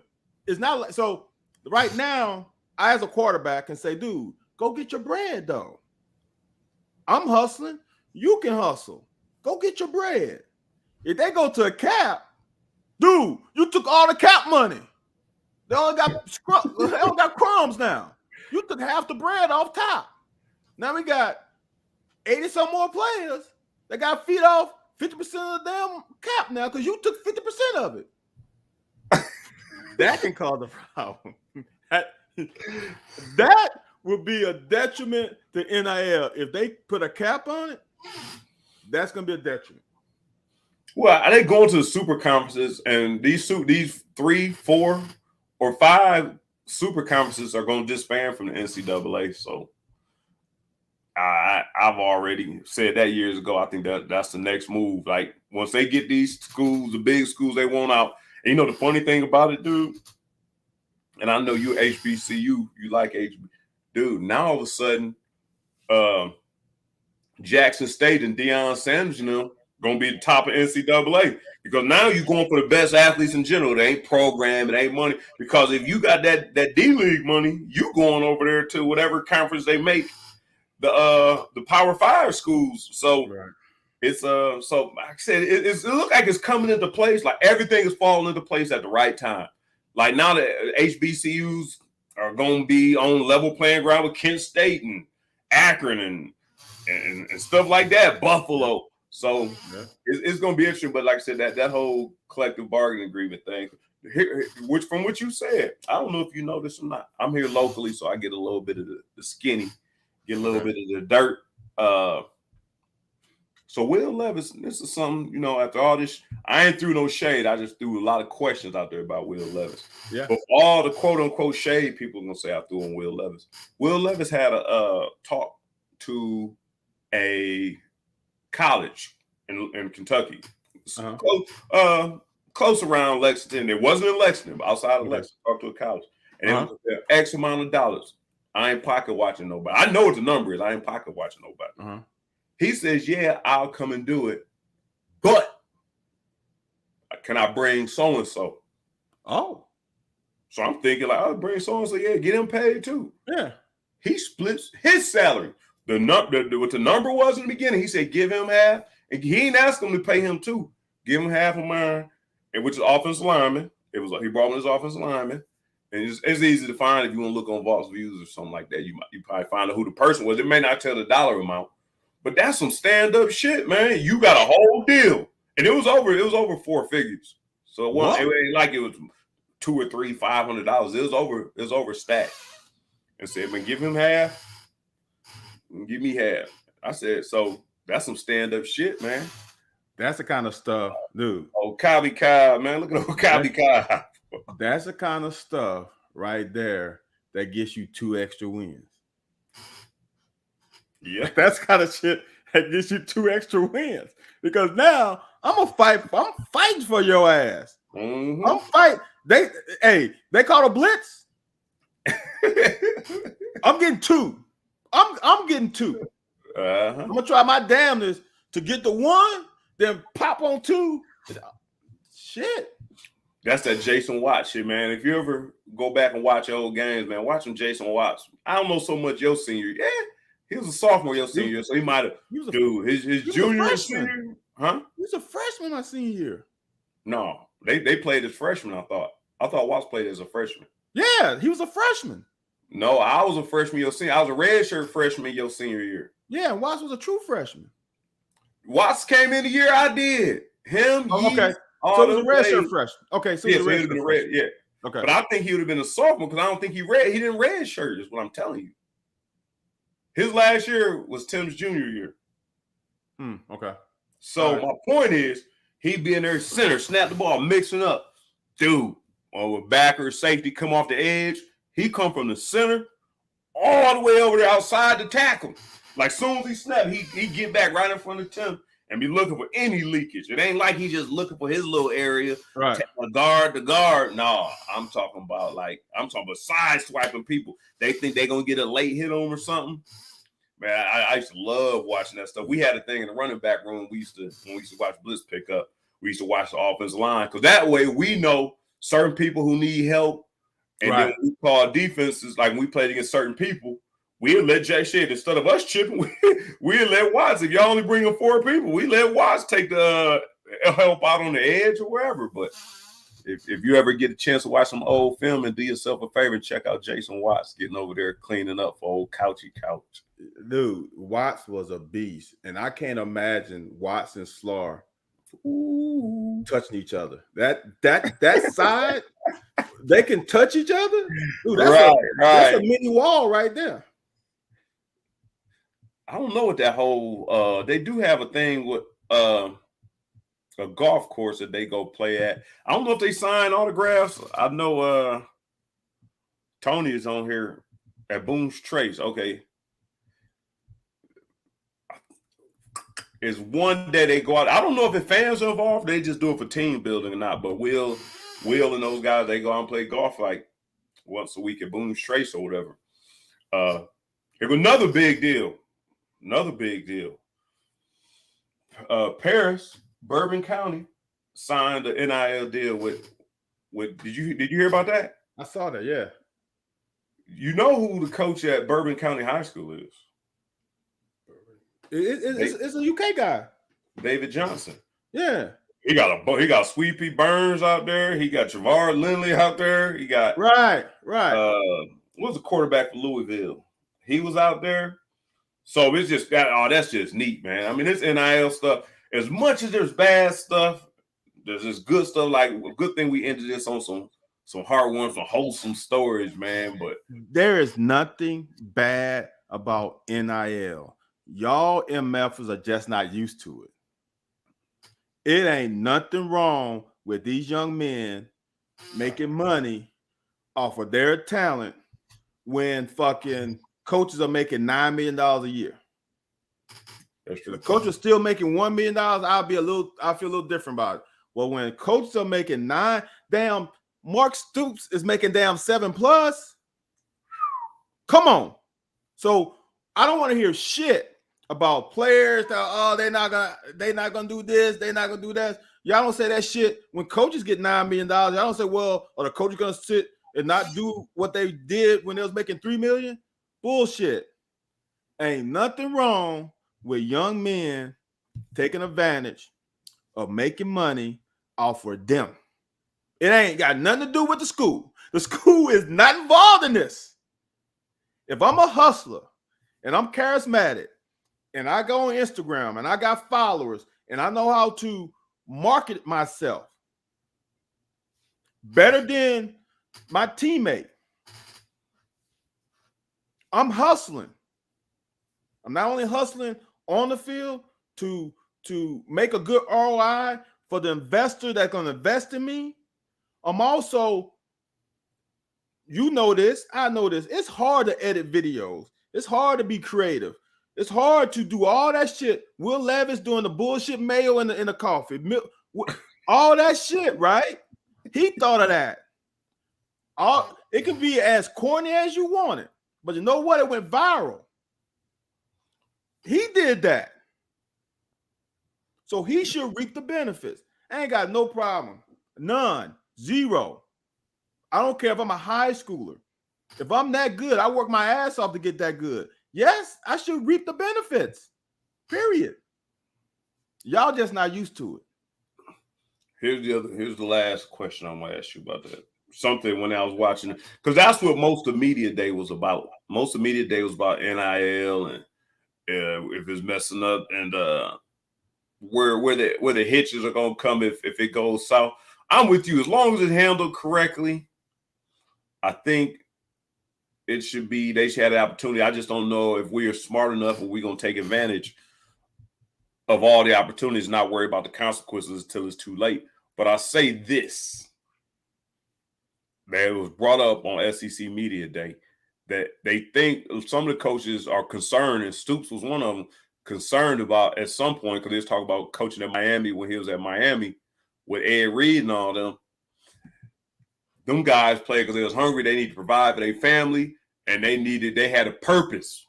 it's not like so right now? I, as a quarterback, can say, dude, go get your bread, though. I'm hustling. You can hustle. Go get your bread. If they go to a cap, dude, you took all the cap money. They only got crumbs now. You took half the bread off top. Now we got 80 some more players that got to feed off 50% of the damn cap now because you took 50% of it. That can cause a problem. That would be a detriment to NIL. If they put a cap on it, that's going to be a detriment. Well, are they going to the super conferences, and these 3, 4, or 5 super conferences are going to disband from the NCAA? So I've already said that years ago. I think that's the next move. Like once they get these schools, the big schools they want out. And you know the funny thing about it, dude, and I know you HBCU, you like HB. Dude, now all of a sudden, Jackson State and Deion Sanders, going to be the top of NCAA because now you're going for the best athletes in general. They ain't program, it ain't money. Because if you got that D-League money, you going over there to whatever conference they make the Power 5 schools. So right. It's so like I said, it looks like it's coming into place. Like everything is falling into place at the right time. Like now the HBCUs are going to be on level playing ground with Kent State and Akron and stuff like that, Buffalo. So yeah. It's going to be interesting. But like I said, that whole collective bargaining agreement thing, which from what you said, I don't know if you know this or not. I'm here locally, so I get a little bit of the skinny, get a little bit of the dirt. So Will Levis, this is something, after all this, I ain't threw no shade. I just threw a lot of questions out there about Will Levis. Yeah. But all the quote unquote shade people are gonna say I threw on Will Levis. Will Levis had a talk to a college in Kentucky, close around Lexington. It wasn't in Lexington, but outside of Lexington. Talked to a college, and it was X amount of dollars. I ain't pocket watching nobody. I know what the number is. I ain't pocket watching nobody. He says, yeah, I'll come and do it, but can I bring so-and-so? Oh. So I'm thinking like, I'll bring so-and-so. Yeah, get him paid too. Yeah. He splits his salary. What the number was in the beginning, he said, give him half. And he ain't asked him to pay him too. Give him half of mine, which is offensive lineman. It was like he brought in his offensive lineman. And it's easy to find if you want to look on Vault's Views or something like that. You probably find out who the person was. It may not tell the dollar amount. But that's some stand-up shit, man. You got a whole deal. And it was over 4 figures. So it What? ain't like it was $200 or $300, $500. It was over stacked. And said, man, give him half. Give me half. I said, so that's some stand-up shit, man. That's the kind of stuff, dude. Oh, Kabi Kai, man. Look at old Kabi Kai. That's the kind of stuff right there that gets you 2 extra wins. Yeah. That's kind of shit that gets you 2 extra wins. Because now I'm fighting for your ass. Mm-hmm. I'm fighting. They call a blitz. I'm getting 2. I'm getting 2. Uh-huh. I'm gonna try my damnedest to get the 1, then pop on 2. Shit. That's that Jason Watts shit, man. If you ever go back and watch old games, man, watch him Jason Watts. I don't know so much your senior. Yeah, he was a sophomore your senior year, so he might have. Dude, his junior and senior, huh? He was a freshman my senior year. No, they played as freshmen. I thought Watts played as a freshman. Yeah, he was a freshman. No, I was a freshman your senior. I was a redshirt freshman your senior year. Yeah, and Watts was a true freshman. Watts came in the year I did. Him, okay. So he was a redshirt freshman. Okay, so yeah, he was a red. Yeah. Okay. But I think he would have been a sophomore because I don't think he didn't redshirt, is what I'm telling you. His last year was Tim's junior year. Okay. So my point is, he'd be in there center, snap the ball, mixing up. Dude, or with backer, safety, come off the edge. He come from the center all the way over there outside to tackle. Like soon as he snap, he get back right in front of Tim and be looking for any leakage. It ain't like he's just looking for his little area, right? Guard to guard. No, I'm talking about side swiping people. They think they're gonna get a late hit on or something. Man, I used to love watching that stuff. We had a thing in the running back room. When we used to watch blitz pick up, we used to watch the offensive line because that way we know certain people who need help. And then we call defenses, like when we played against certain people, we'll let Jay shit. Instead of us chipping, we'll let Watts. If y'all only bring in 4 people, we let Watts take the help out on the edge or wherever. But if you ever get a chance to watch some old film and do yourself a favor and check out Jason Watts getting over there cleaning up for old Couchy Couch. Dude, Watts was a beast. And I can't imagine Watts and Slaughter touching each other. That side, they can touch each other. Dude, that's a mini wall right there. I don't know what that whole they do have a thing with a golf course that they go play at. I don't know if they sign autographs. I know Tony is on here at Boone's Trace. Okay. It's one day they go out. I don't know if the fans are involved. They just do it for team building or not. But Will and those guys, they go out and play golf like once a week at Boone's Trace or whatever. Here's another big deal. Paris, Bourbon County signed an NIL deal with. Did you hear about that? I saw that. Yeah. You know who the coach at Bourbon County High School is? It's a UK guy, David Johnson. Yeah, he got Sweet Pea Burns out there. He got Javard Lindley out there. He got right. What was the quarterback for Louisville? He was out there. So it's just that's just neat, man. I mean, this NIL stuff. As much as there's bad stuff, there's this good stuff. Like a good thing we ended this on some heartwarming, some wholesome stories, man. But there is nothing bad about NIL. Y'all MFers are just not used to it. It ain't nothing wrong with these young men making money off of their talent when fucking coaches are making $9 million a year. That's true. The coach is still making $1 million. I feel a little different about it. Well, when coaches are making damn Mark Stoops is making damn 7+. Come on. So I don't want to hear shit about players that they're not gonna do this, they're not gonna do that. Y'all don't say that shit when coaches get $9 million. Y'all don't say, well, are the coaches gonna sit and not do what they did when they was making $3 million? Bullshit. Ain't nothing wrong with young men taking advantage of making money off of them. It ain't got nothing to do with the school. The school is not involved in this. If I'm a hustler and I'm charismatic and I go on Instagram and I got followers and I know how to market myself, better than my teammate. I'm hustling. I'm not only hustling on the field to make a good ROI for the investor that's going to invest in me. I'm also, you know this, I know this. It's hard to edit videos. It's hard to be creative. It's hard to do all that shit. Will Levis doing the bullshit mayo in the coffee. All that shit, right? He thought of that. It can be as corny as you want it. But you know what? It went viral. He did that. So he should reap the benefits. I ain't got no problem. None. Zero. I don't care if I'm a high schooler. If I'm that good, I work my ass off to get that good. Yes, I should reap the benefits. Period. Y'all just not used to it. Here's the last question I'm gonna ask you about that. Something when I was watching it, because that's what most of media day was about. Most of media day was about NIL and if it's messing up and where the hitches are gonna come if it goes south. I'm with you. As long as it's handled correctly, I think they should have the opportunity. I just don't know if we are smart enough or we're gonna take advantage of all the opportunities, not worry about the consequences until it's too late. But I say this. That it was brought up on SEC Media Day that they think some of the coaches are concerned, and Stoops was one of them, concerned about at some point, because they was talking about coaching at Miami when he was at Miami with Ed Reed and all them. Them guys played because they was hungry. They need to provide for their family, and they had a purpose.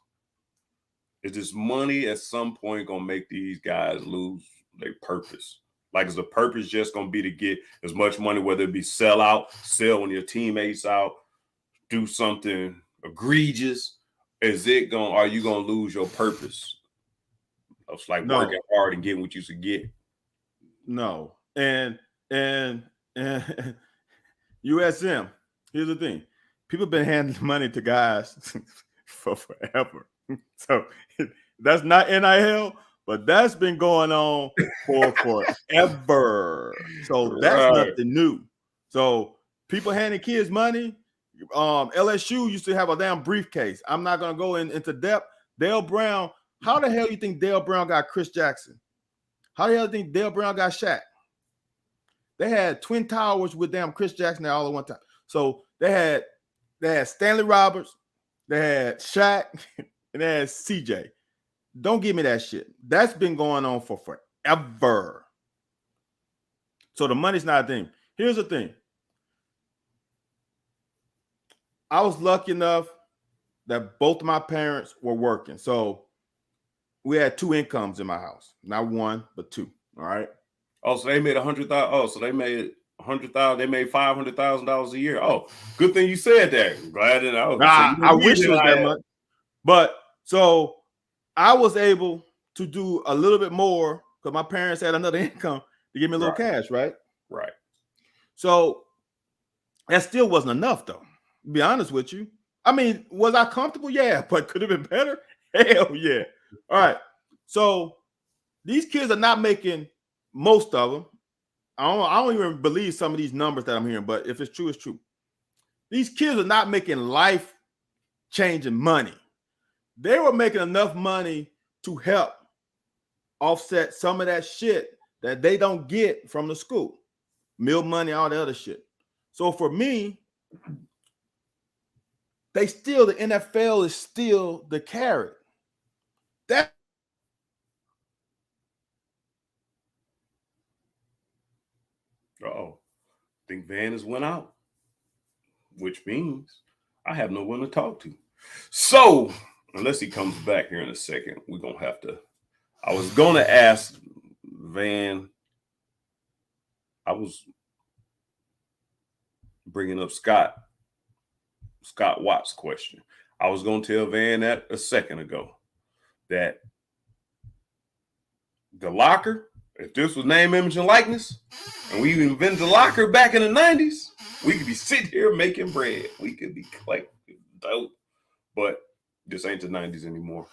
Is this money at some point going to make these guys lose their purpose? Like, is the purpose just going to be to get as much money, whether it be sell one of your teammates out, do something egregious? Are you going to lose your purpose? It's like working hard and getting what you should get. No. And USM, here's the thing. People have been handing money to guys for forever. So that's not NIL, but that's been going on for forever. So that's nothing new. So people handing kids money. LSU used to have a damn briefcase. I'm not going to go into depth. Dale Brown, how the hell you think Dale Brown got Chris Jackson? How the hell do you think Dale Brown got Shaq? They had Twin Towers with damn Chris Jackson all at one time. So they had Stanley Roberts, they had Shaq, and they had CJ. Don't give me that shit. That's been going on for forever. So the money's not a thing. Here's the thing. I was lucky enough that both of my parents were working. So we had two incomes in my house. Not one, but two. All right. Oh, so they made $100,000. Oh, so they made $100,000. They made $500,000 a year. Oh, good thing you said that. I'm glad that I wish it was that much. But so I was able to do a little bit more because my parents had another income to give me a little cash, right? Right. So that still wasn't enough, though. To be honest with you. I mean, was I comfortable? Yeah, but could it have been better? Hell yeah. All right. So these kids are not making, most of them. I don't even believe some of these numbers that I'm hearing, but if it's true, it's true. These kids are not making life-changing money. They were making enough money to help offset some of that shit that they don't get from the school. Meal money, all the other shit. So for me, the NFL is still the carrot. Uh-oh. I think Van has went out, which means I have no one to talk to. So, unless he comes back here in a second, we're going to have to. I was going to ask Van. I was bringing up Scott Watts' question. I was going to tell Van that a second ago, that the locker, if this was name, image, and likeness, and we invented the locker back in the 90s, we could be sitting here making bread. We could be like dope. But this ain't the 90s anymore.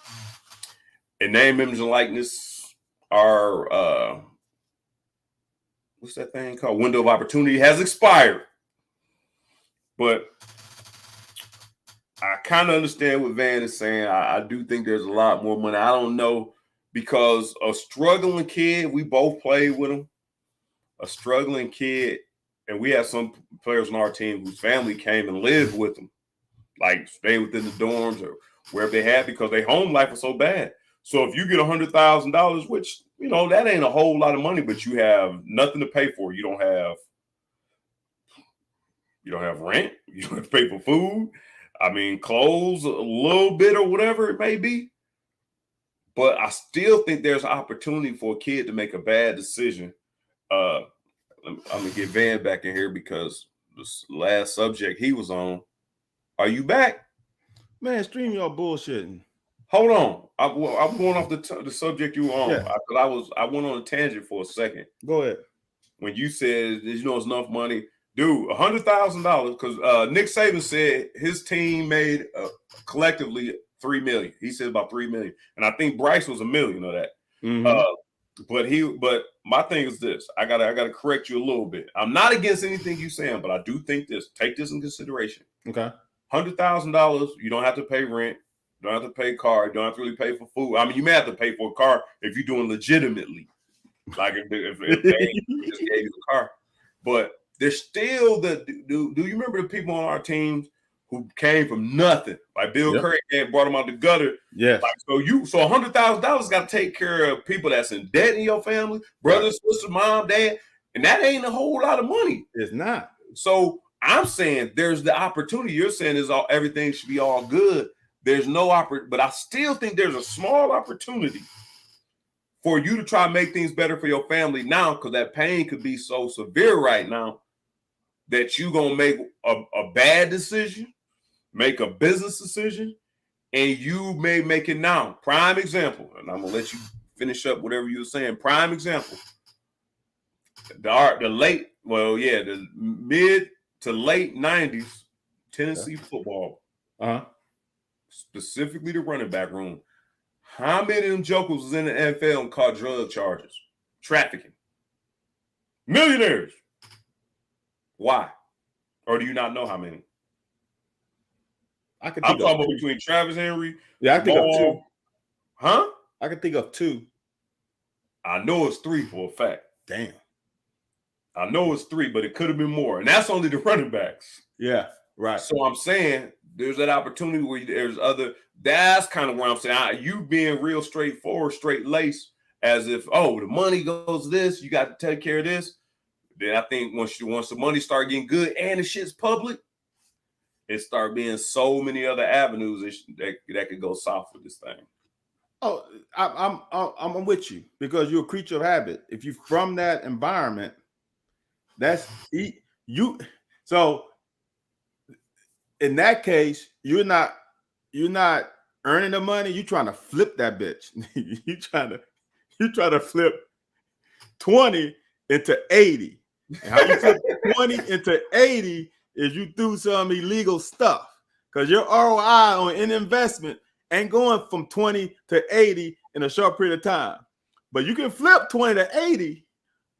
And name, image, and likeness are what's that thing called? Window of opportunity has expired. But I kind of understand what Van is saying. I do think there's a lot more money. I don't know, because a struggling kid, we both played with him, a struggling kid, and we have some players on our team whose family came and lived with them, like stay within the dorms or wherever they had, because their home life was so bad. So if you get $100,000, which, that ain't a whole lot of money, but you have nothing to pay for. You don't have rent. You don't have to pay for food. I mean, clothes, a little bit or whatever it may be. But I still think there's an opportunity for a kid to make a bad decision. I'm going to get Van back in here because this last subject he was on. Are you back? Man, stream y'all bullshitting. Hold on. I'm going off the subject you were on. Yeah. I went on a tangent for a second. Go ahead. When you said, it's enough money. Dude, $100,000, because Nick Saban said his team made collectively $3 million. He said about $3 million, and I think Bryce was $1 million of that. Mm-hmm. But my thing is this: I gotta correct you a little bit. I'm not against anything you're saying, but I do think this. Take this in consideration. Okay. $100,000. You don't have to pay rent. You don't have to pay car. You don't have to really pay for food. I mean, you may have to pay for a car if you're doing legitimately, like if they just gave you a car, but. There's still do you remember the people on our teams who came from nothing? Like Bill Curry brought them out the gutter. Yes. Like, so $100,000 got to take care of people that's in debt in your family, brothers, sisters, mom, dad, and that ain't a whole lot of money. It's not. So I'm saying there's the opportunity. You're saying everything should be all good. There's no opportunity, but I still think there's a small opportunity for you to try to make things better for your family now, because that pain could be so severe right now that you're going to make a bad decision, make a business decision, and you may make it now. Prime example, and I'm going to let you finish up whatever you were saying. Prime example, the mid to late 90s Tennessee football, specifically the running back room. How many of them jokers was in the NFL and caught drug charges? Trafficking. Millionaires. Why? Or do you not know how many? I'm talking about between Travis Henry. Yeah, I think of two. Huh? I can think of two. I know it's three for a fact. Damn. I know it's three, but it could have been more. And that's only the running backs. Yeah, right. So I'm saying there's that opportunity where there's other. That's kind of where I'm saying you being real straightforward, straight-laced, as if, the money goes this, you got to take care of this. Then I think once the money start getting good and the shit's public, it start being so many other avenues that could go south with this thing. Oh, I'm with you, because you're a creature of habit. If you're from that environment, that's you. So in that case, you're not earning the money. You're trying to flip that bitch. you trying to flip 20 into 80. And how you flip 20 into 80 is you do some illegal stuff, because your ROI on an investment ain't going from 20 to 80 in a short period of time. But you can flip 20 to 80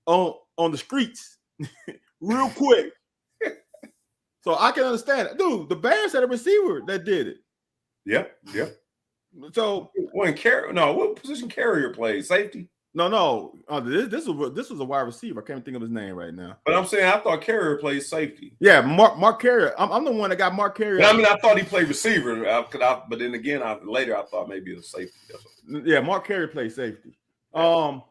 on the streets real quick. So I can understand it. Dude, the Bears had a receiver that did it. Yep. So what position carrier plays? Safety? No. This was a wide receiver. I can't think of his name right now. But I'm saying I thought Carrier plays safety. Yeah, Mark Carrier. I'm the one that got Mark Carrier. I mean, I thought he played receiver. But then again, later I thought maybe it was safety. Yeah, Mark Carrier plays safety. No,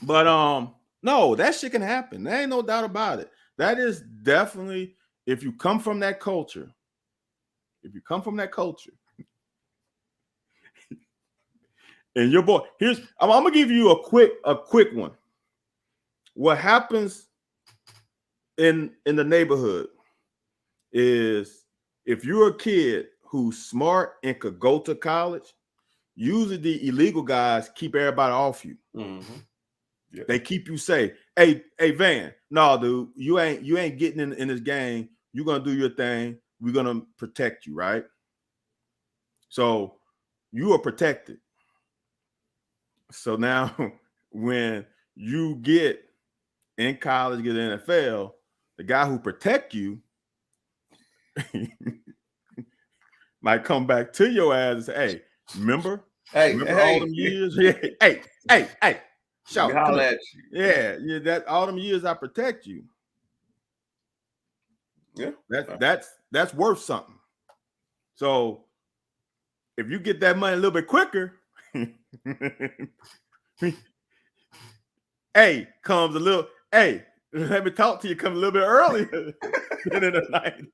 that shit can happen. There ain't no doubt about it. That is definitely, if you come from that culture. And your boy, I'm gonna give you a quick one. What happens in the neighborhood is, if you're a kid who's smart and could go to college, usually the illegal guys keep everybody off you. Mm-hmm. Yep. They keep you safe. Hey, Van, no, dude, you ain't getting in this game. You're gonna do your thing. We're gonna protect you, right? So you are protected. So now when you get in college, get in the NFL, the guy who protect you might come back to your ass and say, "Hey, remember Hey, all them years? Yeah, hey, shout, come holla here. at you. Yeah, that all them years I protect you. Yeah, that's worth something. So if you get that money a little bit quicker, hey, comes a little. Hey, let me talk to you. Come a little bit earlier than in the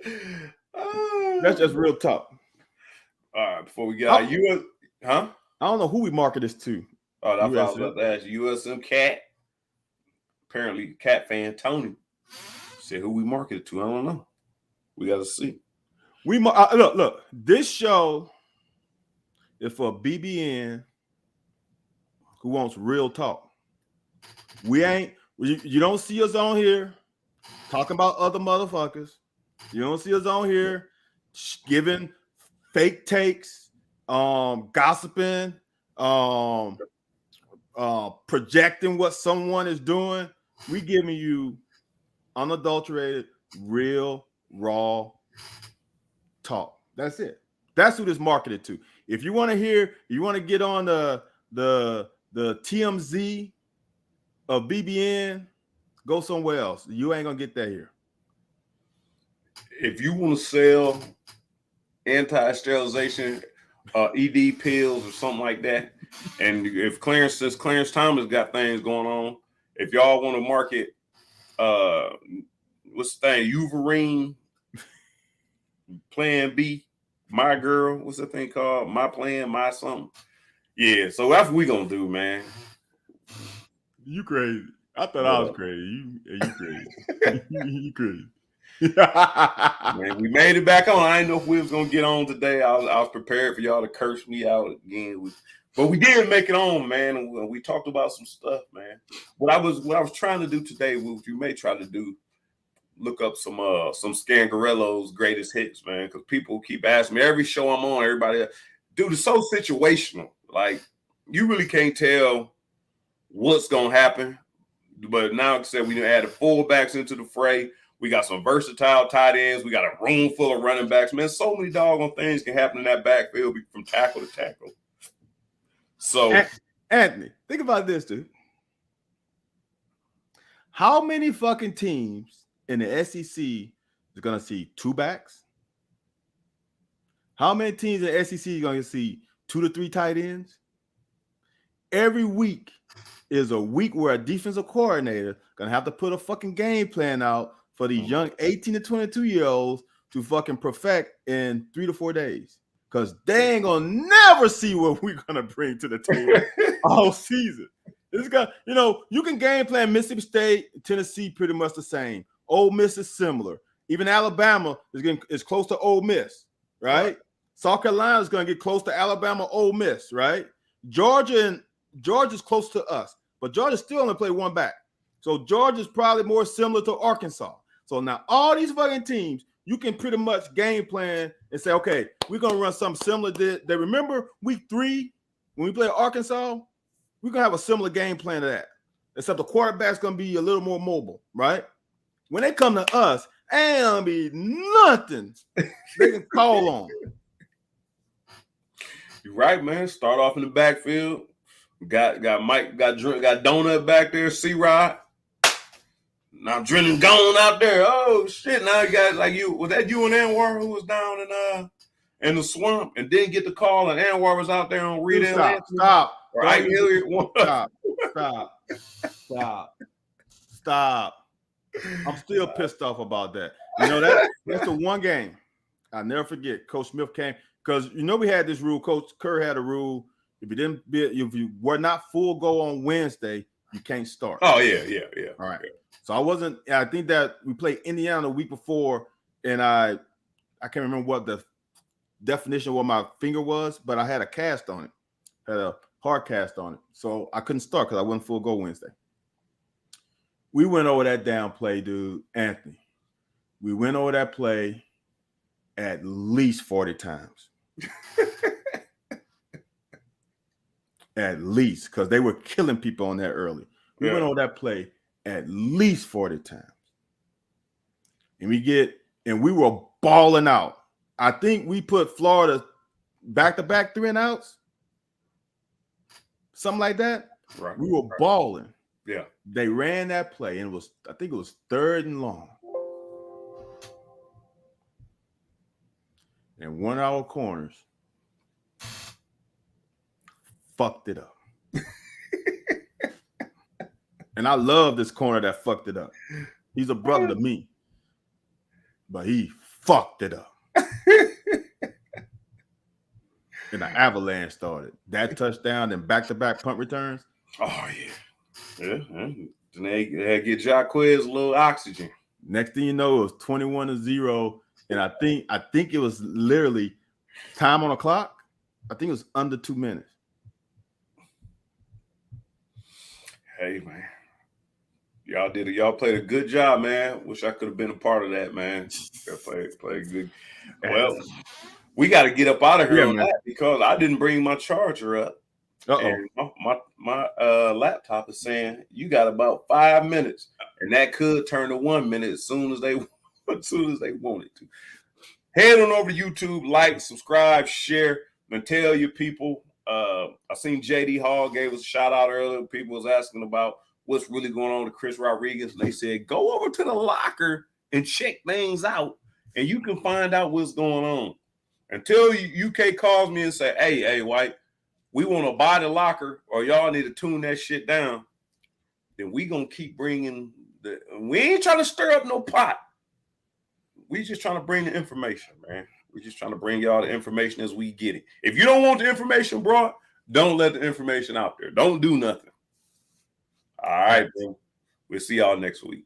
90s. That's just real talk. All right, before we get out, huh? I don't know who we market this to. Oh, that's what I was about to ask you. USM Cat. Apparently, Cat fan Tony said who we marketed to. I don't know. We got to see. We look. This show is for BBN who wants real talk. We ain't. You don't see us on here talking about other motherfuckers. You don't see us on here giving fake takes, gossiping, projecting what someone is doing. We giving you unadulterated, real, raw talk. That's it. That's who this marketed to. If you want to hear, you want to get on the TMZ of BBN, go somewhere else. You ain't gonna get that here. If you want to sell anti-sterilization ED pills or something like that, and if Clarence Thomas got things going on, if y'all want to market what's the thing, Uverine, Plan B, My Girl, what's that thing called? My Plan, My something. Yeah, so that's what we gonna do, man. You crazy. I thought I was crazy. You crazy. You crazy. Man, we made it back on. I didn't know if we was gonna get on today. I was prepared for y'all to curse me out again, but we did make it on, man. And we talked about some stuff, man. What I was trying to do today, what you may try to do, look up some Scangarello's greatest hits, man, because people keep asking me every show I'm on. Everybody, dude, it's so situational. Like you really can't tell what's gonna happen. But now, like I said, we added fullbacks into the fray. We got some versatile tight ends. We got a room full of running backs. Man, so many doggone things can happen in that backfield from tackle to tackle. So, Anthony, think about this, dude. How many fucking teams in the SEC is going to see two backs? How many teams in the SEC are going to see 2 to 3 tight ends? Every week is a week where a defensive coordinator going to have to put a fucking game plan out for these young 18 to 22-year-olds to fucking perfect in 3 to 4 days. Because they ain't going to never see what we're going to bring to the table all season. It's got, you can game plan Mississippi State, Tennessee, pretty much the same. Ole Miss is similar. Even Alabama is close to Ole Miss, right? South Carolina is going to get close to Alabama, Ole Miss, right? Georgia's close to us, but Georgia still only play one back. So Georgia's probably more similar to Arkansas. So now all these fucking teams, you can pretty much game plan and say, okay, we're going to run something similar. They remember week 3 when we play Arkansas? We're going to have a similar game plan to that, except the quarterback's going to be a little more mobile, right? When they come to us, ain't going to be nothing they can call on. You're right, man. Start off in the backfield. Got Mike, got Donut back there, C-Rod. Now Drennan gone out there. Oh shit! Now you got was that you and Anwar who was down in the swamp and didn't get the call, and Anwar was out there on Reed and Stop. Or Ike Hilliard. Stop. I'm still pissed off about that. That's the one game I'll never forget. Coach Smith came because we had this rule. Coach Kerr had a rule: if you were not full go on Wednesday, you can't start. Oh yeah. All right. So I think that we played Indiana the week before, and I can't remember what the definition of what my finger was, but I had a cast on it. Had a hard cast on it. So I couldn't start because I wasn't full go Wednesday. We went over that down play, dude, Anthony. We went over that play at least 40 times. At least, because they were killing people on that early. We went over that play at least 40 times. and we were balling out. I think we put Florida back-to-back 3-and-outs, something like that. Right. We were balling. Yeah. They ran that play, and I think it was 3rd and long. And one of our corners fucked it up. And I love this corner that fucked it up. He's a brother to me, but he fucked it up. And the avalanche started. That touchdown and back-to-back punt returns. Oh, yeah. Yeah. Then they get Jacquez a little oxygen. Next thing you know, it was 21-0. And I think it was literally time on the clock. I think it was under 2 minutes. Hey, man. Y'all played a good job, man. Wish I could have been a part of that, man. Played good. Well, we got to get up out of here on that because I didn't bring my charger up. And my laptop is saying you got about 5 minutes, and that could turn to 1 minute as soon as they want it to. Head on over to YouTube, like, subscribe, share, and tell your people. I seen JD Hall gave us a shout out earlier. People was asking about what's really going on with Chris Rodriguez. And they said, go over to the locker and check things out, and you can find out what's going on. Until UK calls me and say, hey, White, we want to buy the locker or y'all need to tune that shit down, then we going to keep bringing we ain't trying to stir up no pot. We just trying to bring the information, man. We're just trying to bring y'all the information as we get it. If you don't want the information brought, don't let the information out there. Don't do nothing. All right, bro. We'll see y'all next week.